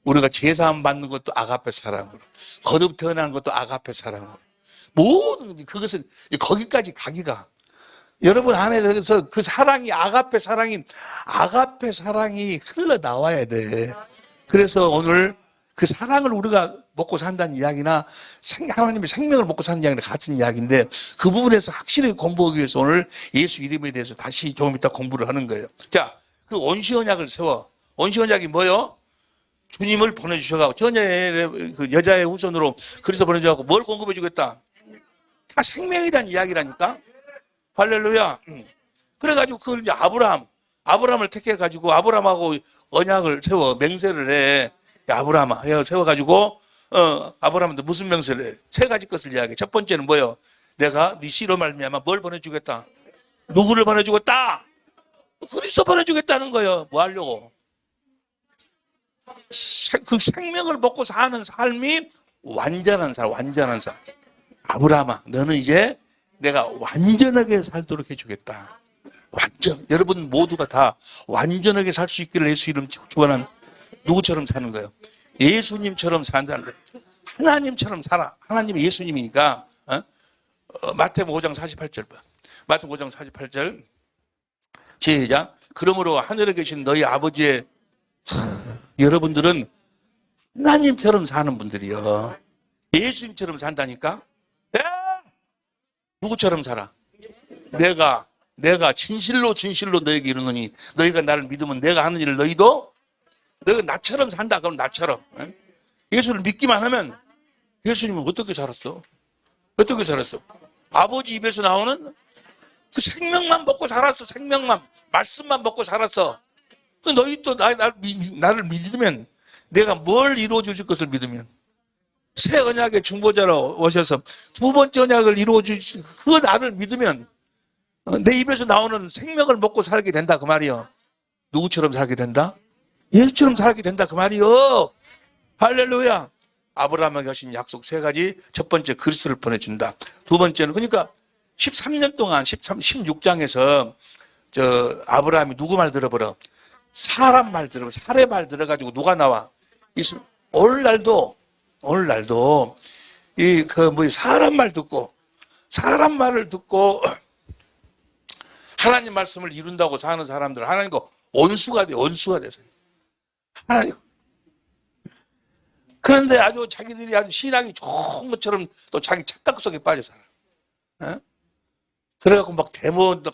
우리가 제사함 받는 것도 아가페 사랑으로. 거듭 태어나는 것도 아가페 사랑으로. 모든 그것은 거기까지 가기가. 여러분 안에서 그 사랑이 아가페 사랑이 흘러나와야 돼. 그래서 오늘 그 사랑을 우리가 먹고 산다는 이야기나 하나님의 생명을 먹고 사는 이야기는 같은 이야기인데 그 부분에서 확실히 공부하기 위해서 오늘 예수 이름에 대해서 다시 조금 이따 공부를 하는 거예요. 자, 그 온시언약을 세워. 온시언약이 뭐요? 주님을 보내주셔가지고 그 여자의 후손으로 그리스도 보내주셔가지고 뭘 공급해 주겠다? 다 생명이란 이야기라니까. 할렐루야. 그래가지고 그걸 이제 아브라함을 택해가지고 아브라함하고 언약을 세워 맹세를 해. 야, 아브라함아 세워가지고 아브라함한테 무슨 맹세를 해? 세 가지 것을 이야기해. 첫 번째는 뭐예요? 내가 네 씨로 말미암아 뭘 보내주겠다? 누구를 보내주겠다? 그리스도 보내주겠다는 거예요. 뭐 하려고? 그 생명을 먹고 사는 삶이 완전한 삶. 아브라함아, 너는 이제 내가 완전하게 살도록 해주겠다. 여러분 모두가 다 완전하게 살 수 있기를 예수 이름 축원한 누구처럼 사는 거예요? 예수님처럼 산다는 거예요. 하나님처럼 살아. 하나님이 예수님이니까. 마태복음 5장 48절 봐. 마태복음 5장 48절 시작. 그러므로 하늘에 계신 너희 아버지의 여러분들은 하나님처럼 사는 분들이요. 예수님처럼 산다니까. 누구처럼 살아? 내가 진실로 너에게 이르노니 너희가 나를 믿으면 내가 하는 일을 너희가 나처럼 산다. 그럼 나처럼. 예수를 믿기만 하면 예수님은 어떻게 살았어? 아버지 입에서 나오는 그 생명만 먹고 살았어. 말씀만 먹고 살았어. 너희 또 나를 믿으면 내가 뭘 이루어 주실 것을 믿으면 새 언약의 중보자로 오셔서 두 번째 언약을 이루어 주실 그 나를 믿으면 내 입에서 나오는 생명을 먹고 살게 된다 그 말이요. 누구처럼 살게 된다? 예수처럼 살게 된다 그 말이요. 할렐루야. 아브라함에게 하신 약속 세 가지. 첫 번째 그리스도를 보내준다. 두 번째는 그러니까 13년 동안 16장에서 아브라함이 누구 말 들어버려? 사람 말 들어, 사례 말 들어가지고 누가 나와? 오늘날도 사람 말을 듣고 하나님 말씀을 이룬다고 사는 사람들 하나님과 원수가 돼서 하나님. 그런데 자기들이 아주 신앙이 좋은 것처럼 또 자기 착각 속에 빠져 살아. 그래갖고 막 데모도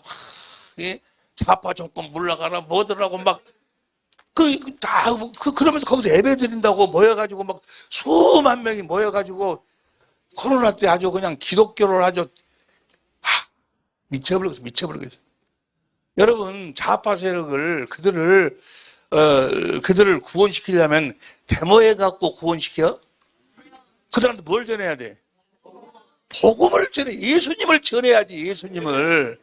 좌파 정권 물러가라 뭐더라고 막 그러면서 거기서 예배 드린다고 모여가지고 막 수만 명이 모여가지고 코로나 때 아주 그냥 기독교를 아주 미쳐버리겠어. 여러분 좌파 세력을 그들을 구원시키려면 데모해 갖고 구원시켜? 그들한테 뭘 전해야 돼? 복음을 전해. 예수님을 전해야지. 예수님을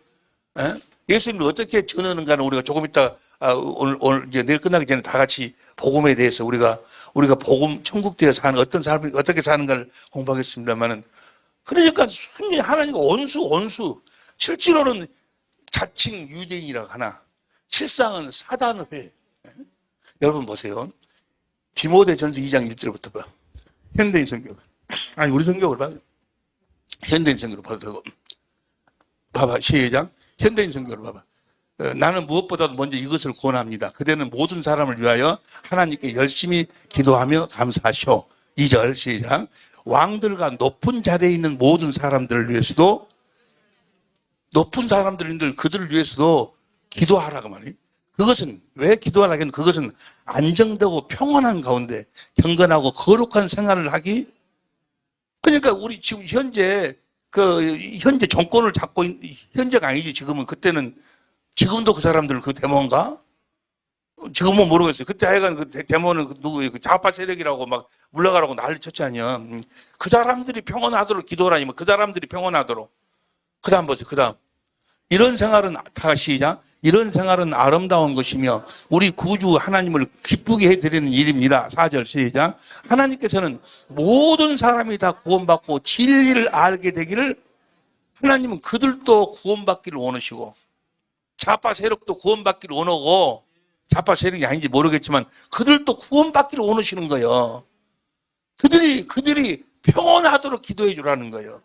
어떻게 전하는가는 우리가 조금 이따 오늘 이제 내일 끝나기 전에 다 같이 복음에 대해서 우리가 복음 천국대에 사는 어떤 삶을 어떻게 사는가를 공부하겠습니다만은 그러니까 순전히 하나님과 원수. 실제로는 자칭 유대인이라고 하나 실상은 사단의 회. 여러분 보세요. 디모데전서 2장 1절부터 봐. 현대인 성경. 아니 우리 성경을 봐. 현대인 성경으로 봐도 되고. 봐봐. 시작. 현대인 성경으로 봐봐. 나는 무엇보다도 먼저 이것을 권합니다. 그대는 모든 사람을 위하여 하나님께 열심히 기도하며 감사하시오. 2절 시작. 왕들과 높은 자리에 있는 모든 사람들을 위해서도 높은 사람들인들 그들을 위해서도 기도하라고 말이에요. 그것은 왜 기도하라고 했는 그것은 안정되고 평온한 가운데 경건하고 거룩한 생활을 하기. 그러니까 우리 지금 현재 현재 정권을 잡고 있는 현재가 아니지 지금은. 그때는 지금도 그 사람들 그 데모인가? 지금은 모르겠어요. 그때 하여간 그 데모는 누구 그 좌파 세력이라고 막 물러가라고 난리 쳤지 아니야. 그 사람들이 평온하도록 기도하라니 그 사람들이 평온하도록. 그다음 보세요. 그다음 이런 생활은 다 시작. 이런 생활은 아름다운 것이며 우리 구주 하나님을 기쁘게 해드리는 일입니다. 4절 시작. 하나님께서는 모든 사람이 다 구원받고 진리를 알게 되기를 하나님은 그들도 구원받기를 원하시고 좌파 세력도 구원받기를 원하고 좌파 세력이 아닌지 모르겠지만 그들도 구원받기를 원하시는 거예요. 그들이 평온하도록 기도해 주라는 거예요.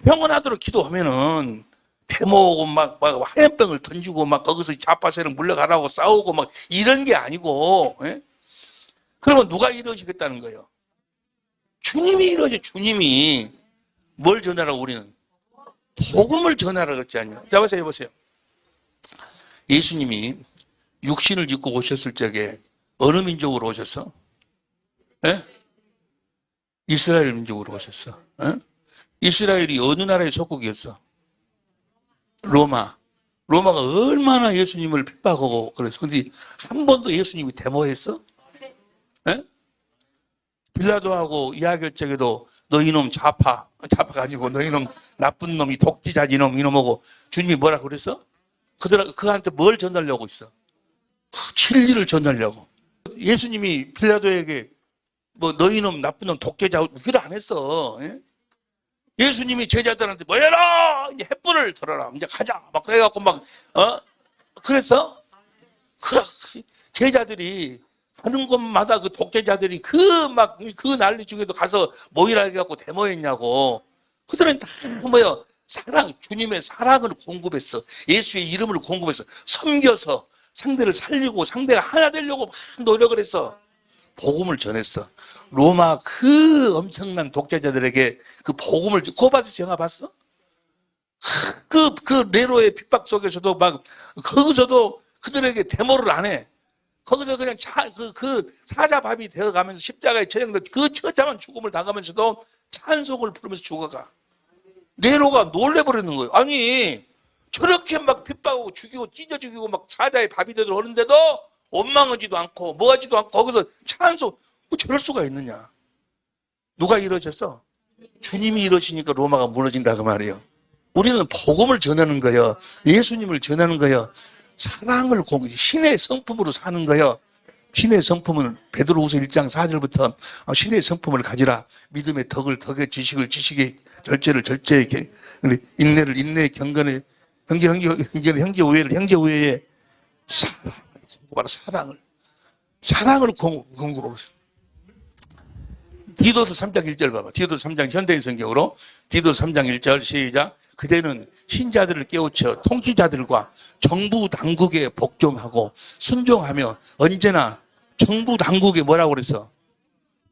평온하도록 기도하면은 데모하고 막 화염병을 던지고 막 거기서 좌파 세력 물러가라고 싸우고 막 이런 게 아니고, 예? 그러면 누가 이루어지겠다는 거예요? 주님이 이루어져. 주님이 뭘 전하라고 우리는? 복음을 전하라고 그랬지 않요. 자, 보세요. 예수님이 육신을 입고 오셨을 적에 어느 민족으로 오셨어? 예? 이스라엘 민족으로 오셨어. 예? 이스라엘이 어느 나라의 속국이었어? 로마가 얼마나 예수님을 핍박하고 그랬어. 근데 한 번도 예수님이 데모했어? 예? 빌라도하고 이야기할 적에도 너 이놈 좌파가 아니고 너 이놈 나쁜 놈, 이 독재자 이놈하고 주님이 뭐라고 그랬어? 그한테 뭘 전하려고 있어? 진리를 전하려고. 예수님이 빌라도에게 뭐 너 이놈 나쁜 놈 독재자 그걸 안 했어. 예? 예수님이 제자들한테 모여라! 이제 횃불을 들어라. 이제 가자. 막 그래갖고 그랬어? 제자들이 가는 곳마다 그 독재자들이 그 난리 중에도 가서 모이라 해갖고 데모했냐고. 그들은 다 주님의 사랑을 공급했어. 예수의 이름을 공급했어. 섬겨서 상대를 살리고 상대가 하나 되려고 막 노력을 했어. 복음을 전했어. 로마 그 엄청난 독재자들에게 그 복음을, 고바스 영화 봤어? 그 네로의 핍박 속에서도 거기서도 그들에게 데모를 안 해. 거기서 그냥 사자밥이 되어가면서 십자가에 처형된 그 처참한 죽음을 당하면서도 찬송을 부르면서 죽어가. 네로가 놀래버리는 거예요. 아니, 저렇게 막 핍박하고 죽이고 찢어 죽이고 막 사자의 밥이 되도록 하는데도 원망하지도 않고 뭐하지도 않고 거기서 찬송, 저럴 수가 있느냐. 누가 이러셨어? 주님이 이러시니까 로마가 무너진다 그 말이에요. 우리는 복음을 전하는 거예요. 예수님을 전하는 거예요. 사랑을 신의 성품으로 사는 거예요. 신의 성품은 베드로후서 1장 4절부터 신의 성품을 가지라. 믿음의 덕에 지식을 지식에 절제를 절제에 인내를 인내에 경건에 형제 우애에 사랑을 공급하고 있어요. 디도서 3장 1절 봐봐. 디도서 3장 현대인 성경으로 디도서 3장 1절 시작. 그대는 신자들을 깨우쳐 통치자들과 정부 당국에 복종하고 순종하며 언제나 정부 당국에 뭐라고 그랬어?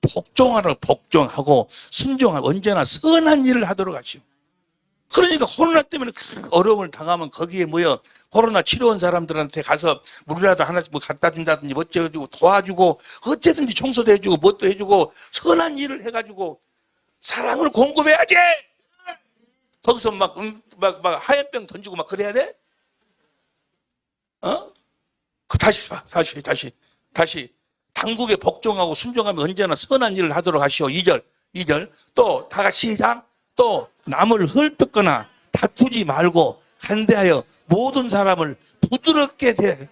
복종하고 순종하고 언제나 선한 일을 하도록 하시오. 그러니까 코로나 때문에 큰 어려움을 당하면 거기에 코로나 치료한 사람들한테 가서 물이라도 하나씩 갖다 준다든지 어쩌고 도와주고 어쨌든지 청소도 해주고 뭣도 해주고 선한 일을 해가지고 사랑을 공급해야지. 거기서 막 하얀병 던지고 막 그래야 돼? 다시 당국에 복종하고 순종하면 언제나 선한 일을 하도록 하시오. 2절 또 다 같이 시작. 또 남을 헐뜯거나 다투지 말고 간대하여 모든 사람을 부드럽게 대해.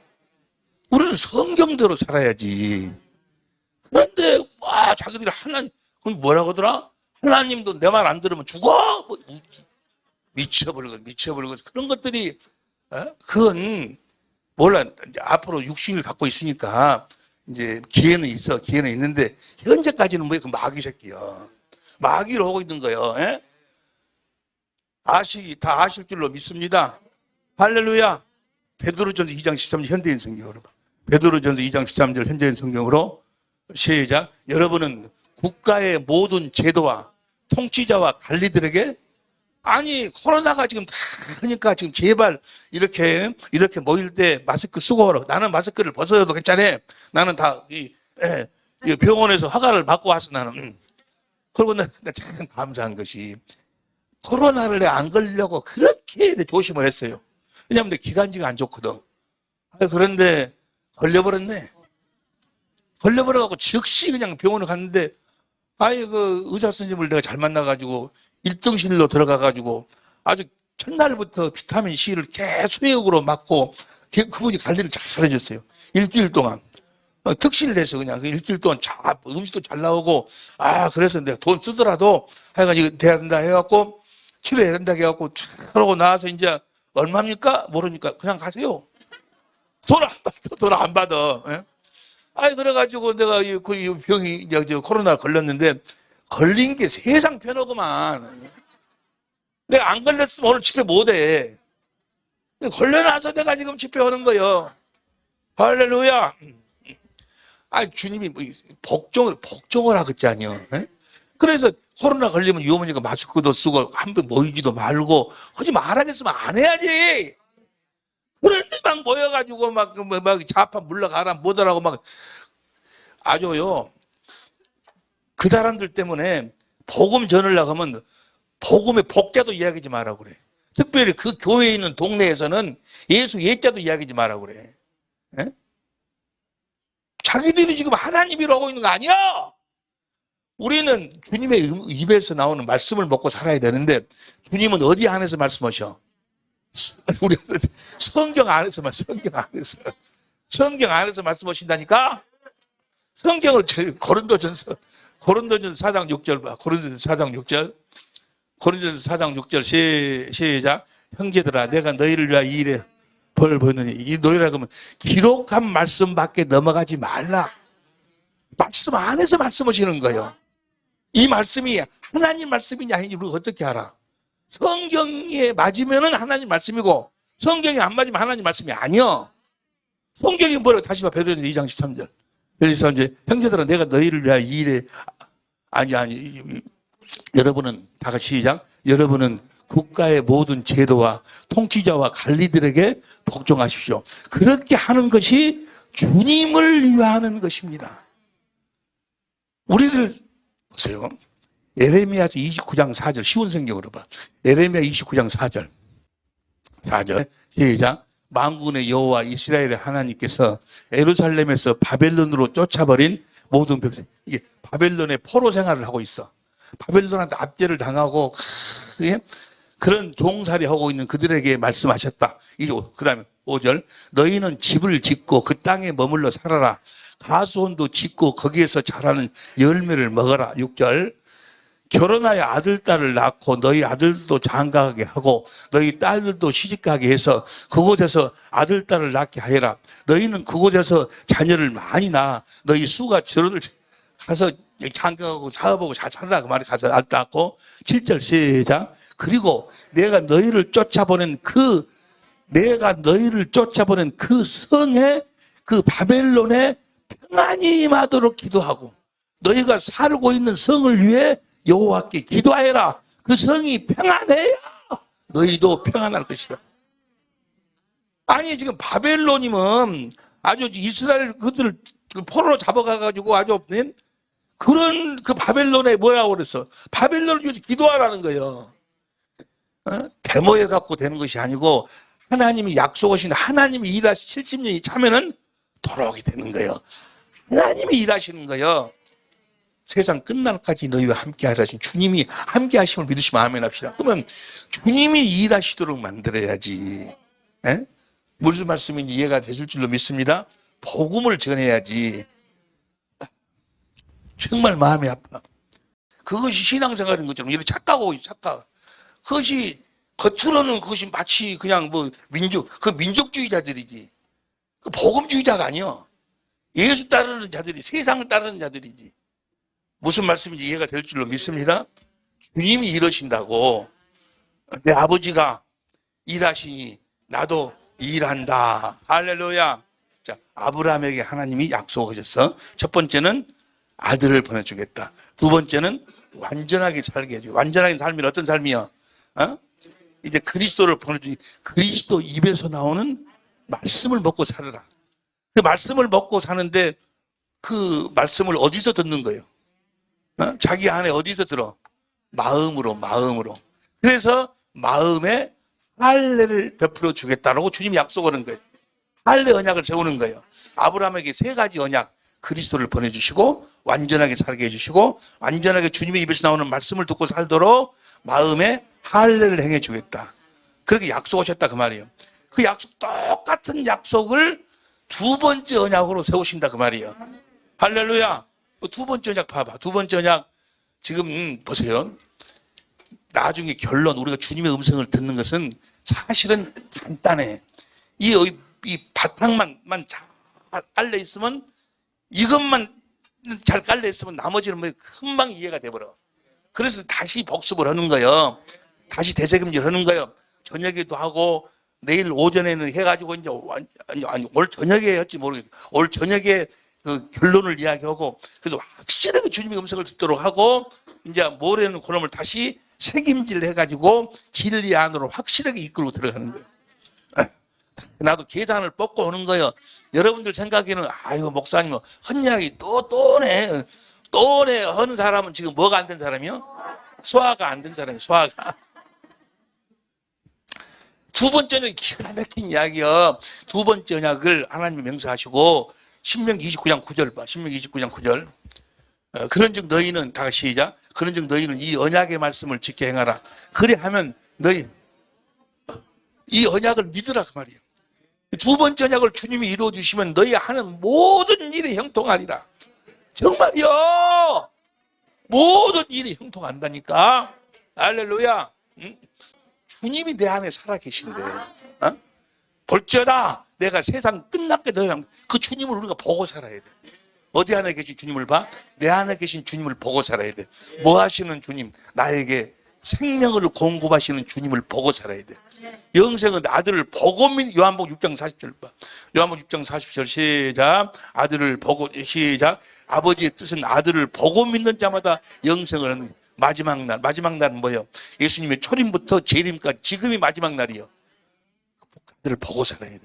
우리는 성경대로 살아야지. 그런데 자기들이 그럼 뭐라고 하더라? 하나님도 내 말 안 들으면 죽어! 뭐, 미쳐버리고 그런 것들이, 그건 몰라. 이제 앞으로 육신을 갖고 있으니까 이제 기회는 있는데 현재까지는 뭐야? 그 마귀 새끼야. 마귀로 하고 있는 거예요. 예? 다 아실 줄로 믿습니다. 할렐루야. 베드로전서 2장 13절 현대인 성경으로 봐. 베드로전서 2장 13절 현대인 성경으로 시작. 여러분은 국가의 모든 제도와 통치자와 관리들에게 아니 코로나가 지금 다 하니까 지금 제발 이렇게 모일 때 마스크 쓰고 오라. 나는 마스크를 벗어도 괜찮아. 나는 다 이 병원에서 허가를 받고 와서 나는 그리고 내가 참 감사한 것이 코로나를 안 걸리려고 그렇게 조심을 했어요. 왜냐하면 내 기관지가 안 좋거든. 그런데 걸려버렸네. 걸려버려갖고 즉시 그냥 병원을 갔는데 그 의사 선생님을 내가 잘 만나가지고 1등실로 들어가가지고 아주 첫날부터 비타민 C를 계속으로 맞고 그분이 관리를 잘 해줬어요. 일주일 동안. 특실을 해서 그냥 일주일 동안 음식도 잘 나오고 그래서 내가 돈 쓰더라도 하여간 이거 돼야 된다 해갖고 치료해야 된다 해갖고 그러고 나와서 이제 얼마입니까? 모르니까 그냥 가세요. 돈 안 받아. 예? 그래가지고 내가 그 병이 코로나 걸렸는데 걸린 게 세상 편하구만. 내가 안 걸렸으면 오늘 집회 못해. 걸려놔서 내가 지금 집회하는 거예요. 할렐루야. 주님이 복종을 하겠지 아니요. 예? 그래서 코로나 걸리면 위험하니까 마스크도 쓰고 한 번 모이지도 말고 하지 말아야겠으면 안 해야지. 그런데 막 모여가지고 막 좌파 물러가라 뭐더라고 막 아주요. 그 사람들 때문에 복음 전하려고 하면 복음의 복자도 이야기하지 말라고 그래. 특별히 그 교회에 있는 동네에서는 예수 예자도 이야기하지 말라고 그래. 예? 자기들이 지금 하나님이라고 하고 있는 거 아니야. 우리는 주님의 입에서 나오는 말씀을 먹고 살아야 되는데 주님은 어디 안에서 말씀하셔? 우리 성경 안에서 말씀하신다니까. 성경을 고린도전서 4장 6절 봐. 고린도전서 4장 6절 시작. 형제들아 내가 너희를 위하여 이 일에 벌을 보느니 이 너희라고 하면 기록한 말씀밖에 넘어가지 말라. 말씀 안에서 말씀하시는 거예요. 이 말씀이 하나님 말씀이냐 아닌지 우리가 어떻게 알아? 성경에 맞으면 하나님 말씀이고 성경이 안 맞으면 하나님 말씀이 아니야. 성경이 뭐라고 다시 봐. 베드로전서 2장 13절. 그래서 이제 형제들아 내가 너희를 위하여 이 일에 여러분은 다 같이 시작. 여러분은 국가의 모든 제도와 통치자와 관리들에게 복종하십시오. 그렇게 하는 것이 주님을 위하는 것입니다. 우리들 보세요. 에레미야서 29장 4절 쉬운 성경으로 봐. 에레미야 29장 4절 시작. 만군의 여호와 이스라엘의 하나님께서 예루살렘에서 바벨론으로 쫓아버린 모든 백성, 이게 바벨론의 포로 생활을 하고 있어. 바벨론한테 압제를 당하고 그런 종살이 하고 있는 그들에게 말씀하셨다. 그 다음에 5절. 너희는 집을 짓고 그 땅에 머물러 살아라. 가수원도 짓고 거기에서 자라는 열매를 먹어라. 6절. 결혼하여 아들, 딸을 낳고 너희 아들도 장가가게 하고 너희 딸들도 시집가게 해서 그곳에서 아들, 딸을 낳게 하여라. 너희는 그곳에서 자녀를 많이 낳아 너희 수가 저를 가서 장가가고 사업하고 잘 살아라. 그 말이 가서 낳고 7절 시작. 그리고 내가 너희를 쫓아보낸 그 성에 그 바벨론에 평안이 임하도록 기도하고 너희가 살고 있는 성을 위해 여호와께 기도하여라. 그 성이 평안해야 너희도 평안할 것이다. 아니 지금 바벨론이면 아주 이스라엘 그들을 포로로 잡아가가지고 아주 그런 그 바벨론에 뭐라고 그랬어? 바벨론을 위해서 기도하라는 거예요. 데모해 갖고 되는 것이 아니고 하나님이 약속하신 하나님이 일하시 70년이 차면은 돌아오게 되는 거예요. 하나님이 일하시는 거예요. 세상 끝날까지 너희와 함께 하신 주님이 함께 하심을 믿으시면 아멘 합시다. 그러면 주님이 일하시도록 만들어야지. 에? 무슨 말씀인지 이해가 되실 줄로 믿습니다. 복음을 전해야지. 정말 마음이 아파. 그것이 신앙생활인 것처럼 이렇게 착각하고 있어, 착각. 그것이 겉으로는 그것이 마치 그냥 뭐 민족주의자들이지. 그 복음주의자가 아니야. 예수 따르는 자들이, 세상을 따르는 자들이지. 무슨 말씀인지 이해가 될 줄로 믿습니다. 주님이 이러신다고. 내 아버지가 일하시니 나도 일한다. 할렐루야. 자, 아브라함에게 하나님이 약속하셨어. 첫 번째는 아들을 보내주겠다. 두 번째는 완전하게 살게 해주고. 완전하게 삶이 어떤 삶이야? 이제 그리스도를 보내주니 그리스도 입에서 나오는 말씀을 먹고 살아라. 그 말씀을 먹고 사는데 그 말씀을 어디서 듣는 거예요? 자기 안에 어디서 들어? 마음으로. 그래서 마음에 할례를 베풀어 주겠다라고 주님이 약속하는 거예요. 할례 언약을 세우는 거예요. 아브라함에게 세 가지 언약, 그리스도를 보내주시고 완전하게 살게 해주시고 완전하게 주님의 입에서 나오는 말씀을 듣고 살도록 마음에 할례를 행해 주겠다. 그렇게 약속하셨다 그 말이에요. 그 약속, 똑같은 약속을 두 번째 언약으로 세우신다 그 말이에요. 할렐루야. 두 번째 언약 봐봐. 두 번째 언약 지금 보세요. 나중에 결론, 우리가 주님의 음성을 듣는 것은 사실은 간단해. 이 바탕만 잘 깔려 있으면, 이것만 잘 깔려 있으면 나머지는 뭐 금방 이해가 돼버려. 그래서 다시 복습을 하는 거예요. 다시 되새김질 하는 거예요. 저녁에도 하고 내일 오전에는 해가지고 이제 아니 올 저녁에 했지 모르겠어. 올 저녁에 그 결론을 이야기하고 그래서 확실하게 주님의 음성을 듣도록 하고 이제 모레는 그놈을 다시 책임질 해가지고 진리 안으로 확실하게 이끌고 들어가는 거예요. 나도 계산을 뽑고 오는 거예요. 여러분들 생각에는 아이고 목사님 헌약이 또네 하는 사람은 지금 뭐가 안 된 사람이요? 소화가 안 된 사람이요. 소화가. 두 번째 언약이 기가 막힌 이야기요. 두 번째 언약을 하나님이 명세하시고 신명기 29장 9절 봐. 신명기 29장 9절. 그런즉 너희는 다 같이 시작. 그런즉 너희는 이 언약의 말씀을 지켜 행하라. 그래 하면 너희 이 언약을 믿으라 그 말이에요. 두 번째 언약을 주님이 이루어 주시면 너희 하는 모든 일이 형통하리라. 정말요. 모든 일이 형통한다니까. 할렐루야. 응? 주님이 내 안에 살아계신데 볼지어다 내가 세상 끝났게 되면 그 주님을 우리가 보고 살아야 돼. 어디 안에 계신 주님을 봐? 내 안에 계신 주님을 보고 살아야 돼. 뭐 하시는 주님? 나에게 생명을 공급하시는 주님을 보고 살아야 돼. 영생은 아들을 보고 요한복음 6장 40절 봐. 요한복음 6장 40절 시작. 아들을 보고 시작. 아버지의 뜻은 아들을 보고 믿는 자마다 영생을 하는 마지막 날. 마지막 날은 뭐예요? 예수님의 초림부터 재림까지 지금이 마지막 날이요. 아들을 보고 살아야 돼.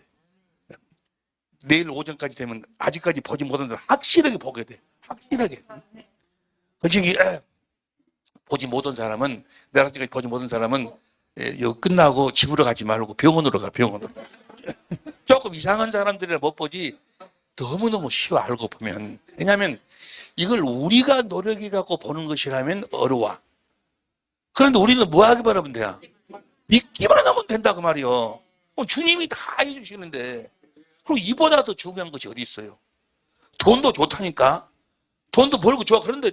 내일 오전까지 되면 아직까지 보지 못한 사람 확실하게 보게 돼. 확실하게. 솔직히 보지 못한 사람은 내가 아직까지 보지 못한 사람은 이거 끝나고 집으로 가지 말고 병원으로 가. 병원으로. 조금 이상한 사람들이라 못 보지 너무너무 쉬워 알고 보면. 왜냐하면 이걸 우리가 노력해 갖고 보는 것이라면 어려워. 그런데 우리는 뭐 하기 바라면 돼요? 믿기만 하면 된다 그 말이요. 주님이 다 해주시는데. 그리고 이보다 더 중요한 것이 어디 있어요? 돈도 좋다니까. 돈도 벌고 좋아. 그런데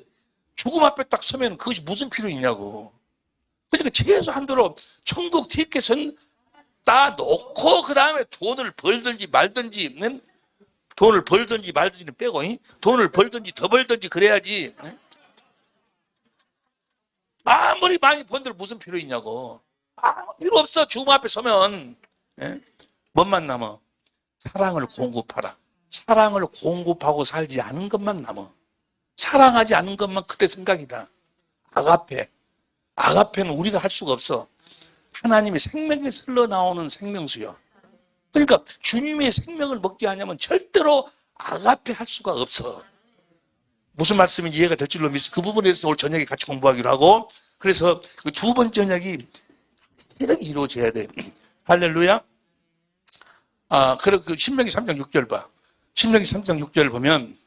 죽음 앞에 딱 서면 그것이 무슨 필요 있냐고. 그러니까 최소한도로 천국 티켓은 따 놓고 그 다음에 돈을 벌든지 말든지 돈을 벌든지 말든지는 빼고 돈을 벌든지 더 벌든지 그래야지. 아무리 많이 번들 무슨 필요 있냐고. 아무 필요 없어. 죽음 앞에 서면. 뭔만 남아? 사랑을 공급하라. 사랑을 공급하고 살지 않은 것만 남아. 사랑하지 않은 것만 그때 생각이다. 아가페는 우리가 할 수가 없어. 하나님의 생명에서 흘러나오는 생명수요. 그러니까 주님의 생명을 먹지 않으면 절대로 아가페 할 수가 없어. 무슨 말씀인지 이해가 될 줄로 믿습니다. 그 부분에 대해서 오늘 저녁에 같이 공부하기로 하고 그래서 그 두 번째 언약이 이렇게 이루어져야 돼. 할렐루야. 그 신명기 3장 6절 봐. 신명기 3장 6절 보면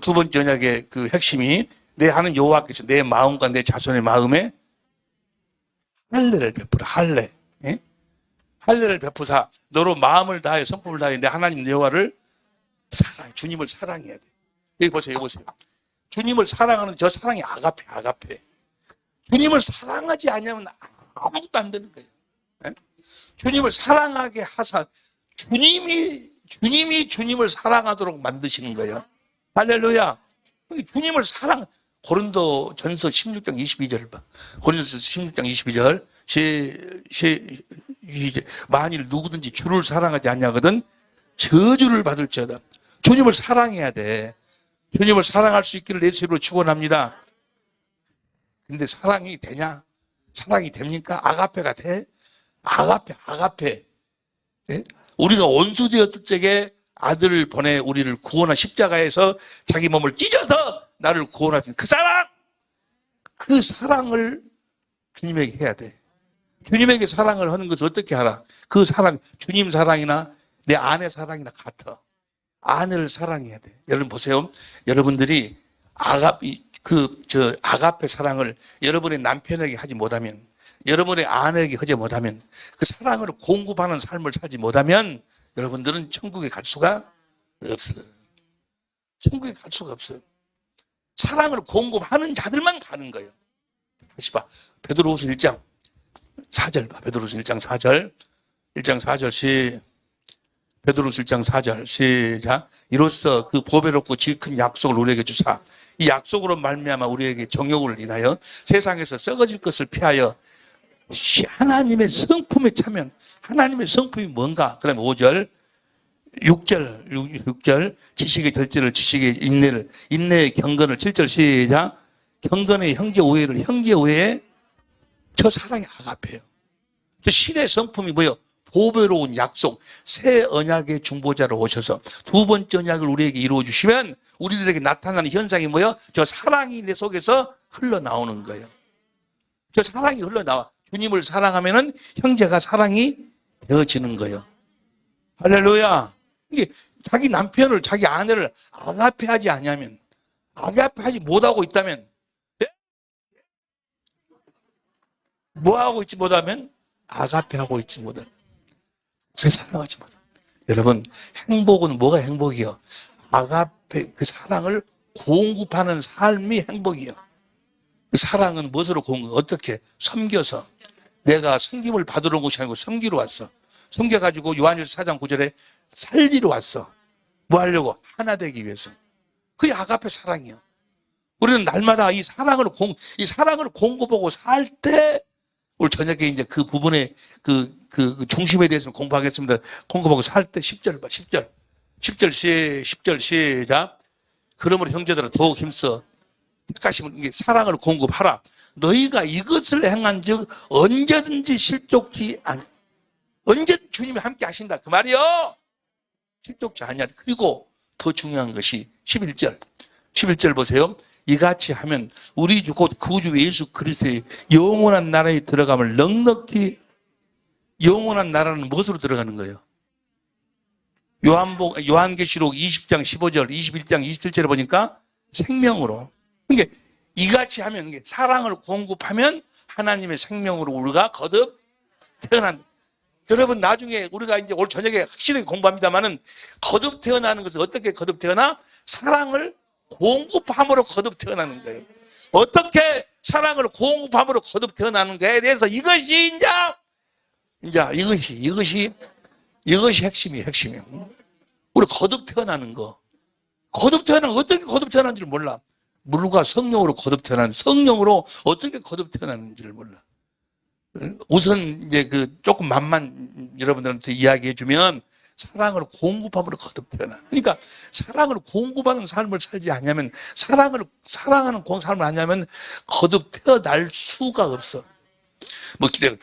두 번째 언약의 그 핵심이 내 하는 여호와께서 내 마음과 내 자손의 마음에 할례를 베푸라. 할례. 할례를 베푸사 너로 마음을 다해 성품을 다해 내 하나님 여호와를 사랑해. 주님을 사랑해야 돼. 여기 보세요. 주님을 사랑하는 저 사랑이 아가페, 아가페. 주님을 사랑하지 않으면 아무것도 안 되는 거예요. 예? 주님을 사랑하게 하사 주님이 주님을 사랑하도록 만드시는 거예요. 할렐루야. 주님을 고린도 전서 16장 22절 봐. 고린도서 16장 22절. 만일 누구든지 주를 사랑하지 않냐거든 저주를 받을지어다. 주님을 사랑해야 돼. 주님을 사랑할 수 있기를 예수 이름으로 축원합니다. 근데 사랑이 되냐? 사랑이 됩니까? 아가페가 돼? 아가페. 네? 우리가 원수 되었을 적에 아들을 보내 우리를 구원한 십자가에서 자기 몸을 찢어서 나를 구원하신 그 사랑을 주님에게 해야 돼. 주님에게 사랑을 하는 것을 어떻게 하라? 그 사랑, 주님 사랑이나 내 아내 사랑이나 같아. 아내를 사랑해야 돼. 여러분 보세요. 여러분들이 아가페 사랑을 여러분의 남편에게 하지 못하면, 여러분의 아내에게 하지 못하면, 그 사랑을 공급하는 삶을 살지 못하면 여러분들은 천국에 갈 수가 없어요. 천국에 갈 수가 없어요. 사랑을 공급하는 자들만 가는 거예요. 다시 봐. 베드로후서 1장 4절 봐. 베드로후서 1장 4절. 1장 4절 베드로후서 1장 4절 시작. 이로써 그 보배롭고 지극한 약속을 우리에게 주사 이 약속으로 말미암아 우리에게 정욕을 인하여 세상에서 썩어질 것을 피하여 하나님의 성품에 차면, 하나님의 성품이 뭔가? 그 다음에 5절 6절 지식의 절제를, 지식의 인내를, 인내의 경건을, 7절 시작. 경건의 형제 오해를, 형제 오해에 저 사랑이 아가페요. 저 신의 성품이 뭐예요? 보배로운 약속, 새 언약의 중보자로 오셔서 두 번째 언약을 우리에게 이루어 주시면 우리들에게 나타나는 현상이 뭐예요? 저 사랑이 내 속에서 흘러나오는 거예요. 저 사랑이 흘러나와. 주님을 사랑하면은 형제가 사랑이 되어지는 거예요. 할렐루야. 이게 자기 남편을, 자기 아내를 아가페하지 않으면, 아가페하지 못하고 있다면, 뭐 하고 있지 못하면? 아가페하고 있지 못하면. 사랑하지 못하면. 여러분, 행복은 뭐가 행복이요? 아가페, 그 사랑을 공급하는 삶이 행복이요. 그 사랑은 무엇으로 공급? 어떻게? 섬겨서. 내가 섬김을 받으러 온 것이 아니고 섬기러 왔어. 섬겨가지고 요한일서 4장 9절에 살리러 왔어. 뭐 하려고? 하나 되기 위해서. 그게 아가페 사랑이야. 우리는 날마다 이 사랑을 공급하고 살 때, 오늘 저녁에 이제 그 부분에 그 중심에 대해서는 공부하겠습니다. 공급하고 살 때 10절 봐, 10절 시작. 그러므로 형제들아 더욱 힘써 택하심은 사랑을 공급하라. 너희가 이것을 행한 즉 언제든지 실족지 아니. 언제든 주님이 함께 하신다. 그 말이요. 실족지 아니야. 그리고 더 중요한 것이 11절 보세요. 이같이 하면 우리 곧 구주 예수 그리스도의 영원한 나라에 들어감을 넉넉히. 영원한 나라는 무엇으로 들어가는 거예요? 요한계시록 20장 15절, 21장 27절에 보니까 생명으로. 그러니까 이같이 하면, 사랑을 공급하면 하나님의 생명으로 우리가 거듭 태어난. 여러분, 나중에 우리가 이제 올 저녁에 확실하게 공부합니다만은 거듭 태어나는 것은 어떻게 거듭 태어나? 사랑을 공급함으로 거듭 태어나는 거예요. 어떻게 사랑을 공급함으로 거듭 태어나는가에 대해서 이것이 핵심이에요. 우리 거듭 태어나는 거. 거듭 태어나는 거, 어떻게 거듭 태어나는지를 몰라. 물과 성령으로 거듭 태어나는, 성령으로 어떻게 거듭 태어나는지를 몰라. 우선 이제 조금 맛만 여러분들한테 이야기해 주면 사랑을 공급함으로 거듭 태어나. 그러니까 사랑을 공급하는 삶을 살지 않으면, 사랑하는 삶을 하냐면 거듭 태어날 수가 없어. 뭐 내가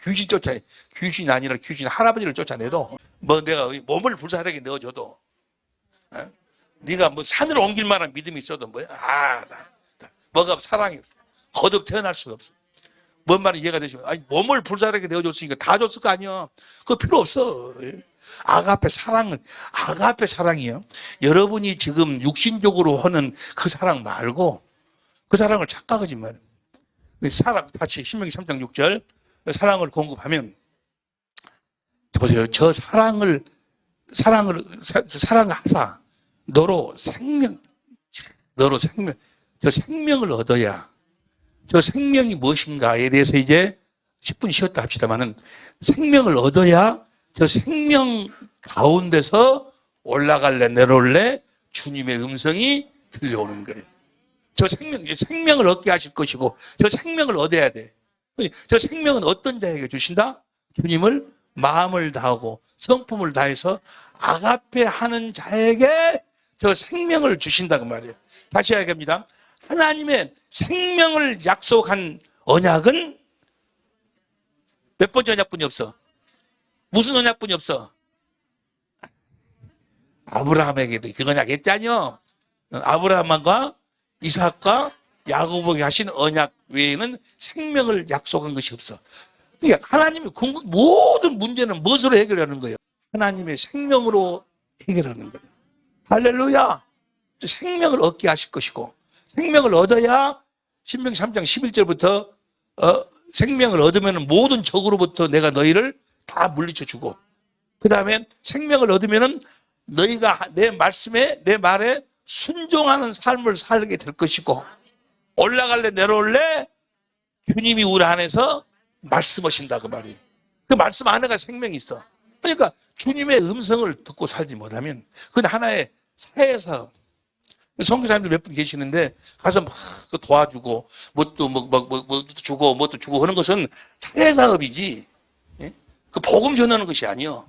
귀신이 아니라 귀신 할아버지를 쫓아내도, 뭐 내가 몸을 불사르게 넣어줘도, 네가 뭐 산으로 옮길 만한 믿음이 있어도 뭐야? 뭐가 사랑이 거듭 태어날 수가 없어. 뭔 말이 이해가 되시면, 아니 몸을 불사르게 넣어줬으니까 다 줬을 거 아니야. 그거 필요 없어. 아가페 사랑이에요. 여러분이 지금 육신적으로 하는 그 사랑 말고 그 사랑을 착각하지 말아요. 사랑, 다시 신명기 3장 6절 사랑을 공급하면, 보세요. 저 사랑을 사랑하사 너로 생명 저 생명을 얻어야, 저 생명이 무엇인가에 대해서 이제 10분 쉬었다 합시다만은, 생명을 얻어야 저 생명 가운데서 올라갈래 내려올래 주님의 음성이 들려오는 거예요. 저 생명을 얻게 하실 것이고, 저 생명을 얻어야 돼. 저 생명은 어떤 자에게 주신다? 주님을 마음을 다하고 성품을 다해서 아가페 하는 자에게 저 생명을 주신다고 말이에요. 다시 이야기합니다. 하나님의 생명을 약속한 언약은 몇 번째 언약뿐이 없어? 무슨 언약뿐이 없어? 아브라함에게도 그 언약 했잖아요. 아브라함과 이삭과 야곱에게 하신 언약 외에는 생명을 약속한 것이 없어. 그러니까 하나님이 모든 문제는 무엇으로 해결하는 거예요? 하나님의 생명으로 해결하는 거예요. 할렐루야! 생명을 얻게 하실 것이고, 생명을 얻어야 신명기 3장 11절부터 생명을 얻으면 모든 적으로부터 내가 너희를 다 물리쳐 주고, 그 다음에 생명을 얻으면 너희가 내 말씀에, 내 말에 순종하는 삶을 살게 될 것이고, 올라갈래 내려올래 주님이 우리 안에서 말씀하신다 그 말이에요. 그 말씀 안에가 생명이 있어. 그러니까 주님의 음성을 듣고 살지 못하면 그건 하나의 사회사업. 선교사님들 몇 분 계시는데 가서 막 도와주고 뭣도 주고 하는 것은 사회사업이지, 예? 그 복음 전하는 것이 아니요.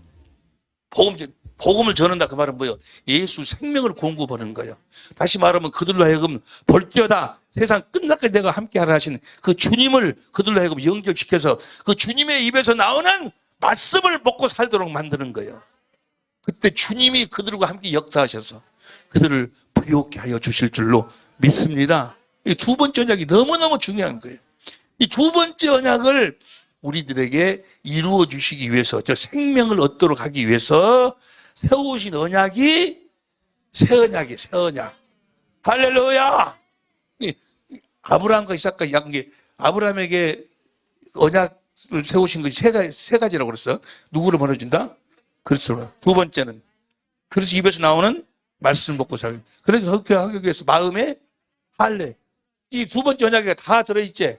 복음을 전한다 그 말은 뭐예요? 예수 생명을 공급하는 거예요. 다시 말하면 그들로 하여금 볼지어다 세상 끝날까지 내가 함께하라 하신 그 주님을 그들로 하여금 영접시켜서 그 주님의 입에서 나오는 말씀을 먹고 살도록 만드는 거예요. 그때 주님이 그들과 함께 역사하셔서 그들을 부유케 하여 주실 줄로 믿습니다. 이 두 번째 언약이 너무너무 중요한 거예요. 이 두 번째 언약을 우리들에게 이루어 주시기 위해서, 저 생명을 얻도록 하기 위해서 세우신 언약이 새 언약이에요. 새 언약. 할렐루야! 아브라함과 이삭과 야곱이 아브라함에게 언약을 세우신 것이 세 가지라고 그랬어. 누구를 보내준다? 그리스도. 두 번째는 그래서 입에서 나오는 말씀을 먹고 살기. 그래서 하기 위해서 마음에 할례. 이 두 번째 언약에 다 들어있지.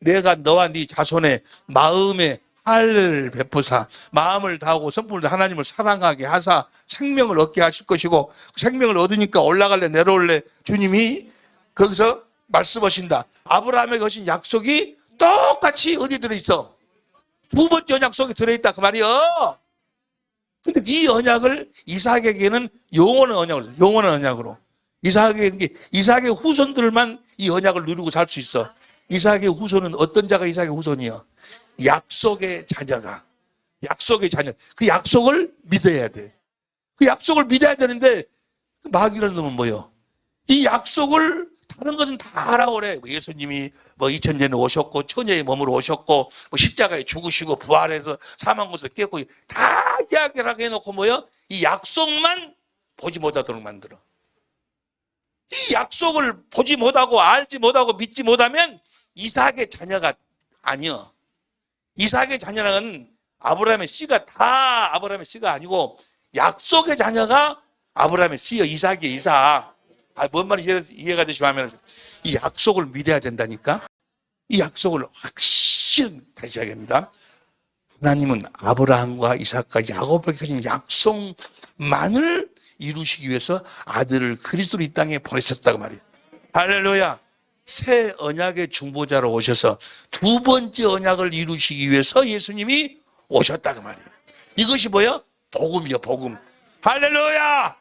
내가 너와 네 자손의 마음에 할례를 베푸사 마음을 다하고 성품을 다해 하나님을 사랑하게 하사 생명을 얻게 하실 것이고, 생명을 얻으니까 올라갈래 내려올래 주님이 거기서 말씀하신다. 아브라함에게 하신 약속이 똑같이 어디 들어있어? 두 번째 언약 속에 들어있다 그 말이요. 근데 이 언약을 이삭에게는 영원한 언약으로 이삭의 후손들만 이 언약을 누리고 살 수 있어. 이삭의 후손은 어떤 자가 이삭의 후손이요? 약속의 자녀가. 약속의 자녀. 그 약속을 믿어야 돼. 그 약속을 믿어야 되는데 마귀라는 놈은 뭐요? 이 약속을 다른 것은 다 알아오래. 예수님이 2000년에 오셨고 처녀의 몸으로 오셨고 십자가에 죽으시고 부활해서 사망 곳을 깨고 다 이야기를 해놓고 뭐요? 이 약속만 보지 못하도록 만들어. 이 약속을 보지 못하고 알지 못하고 믿지 못하면 이삭의 자녀가 아니여. 이삭의 자녀는 아브라함의 씨가 다 아브라함의 씨가 아니고 약속의 자녀가 아브라함의 씨여. 이삭이에요. 이삭. 뭔 말인지 이해가 되시면 하면 이 약속을 믿어야 된다니까. 이 약속을 확실히 다시 이야기합니다. 하나님은 아브라함과 이삭과 야곱에게 하신 약속만을 이루시기 위해서 아들을 그리스도로 이 땅에 보내셨다고 말이에요. 할렐루야. 새 언약의 중보자로 오셔서 두 번째 언약을 이루시기 위해서 예수님이 오셨다고 말이에요. 이것이 뭐예요? 복음이요, 복음. 할렐루야.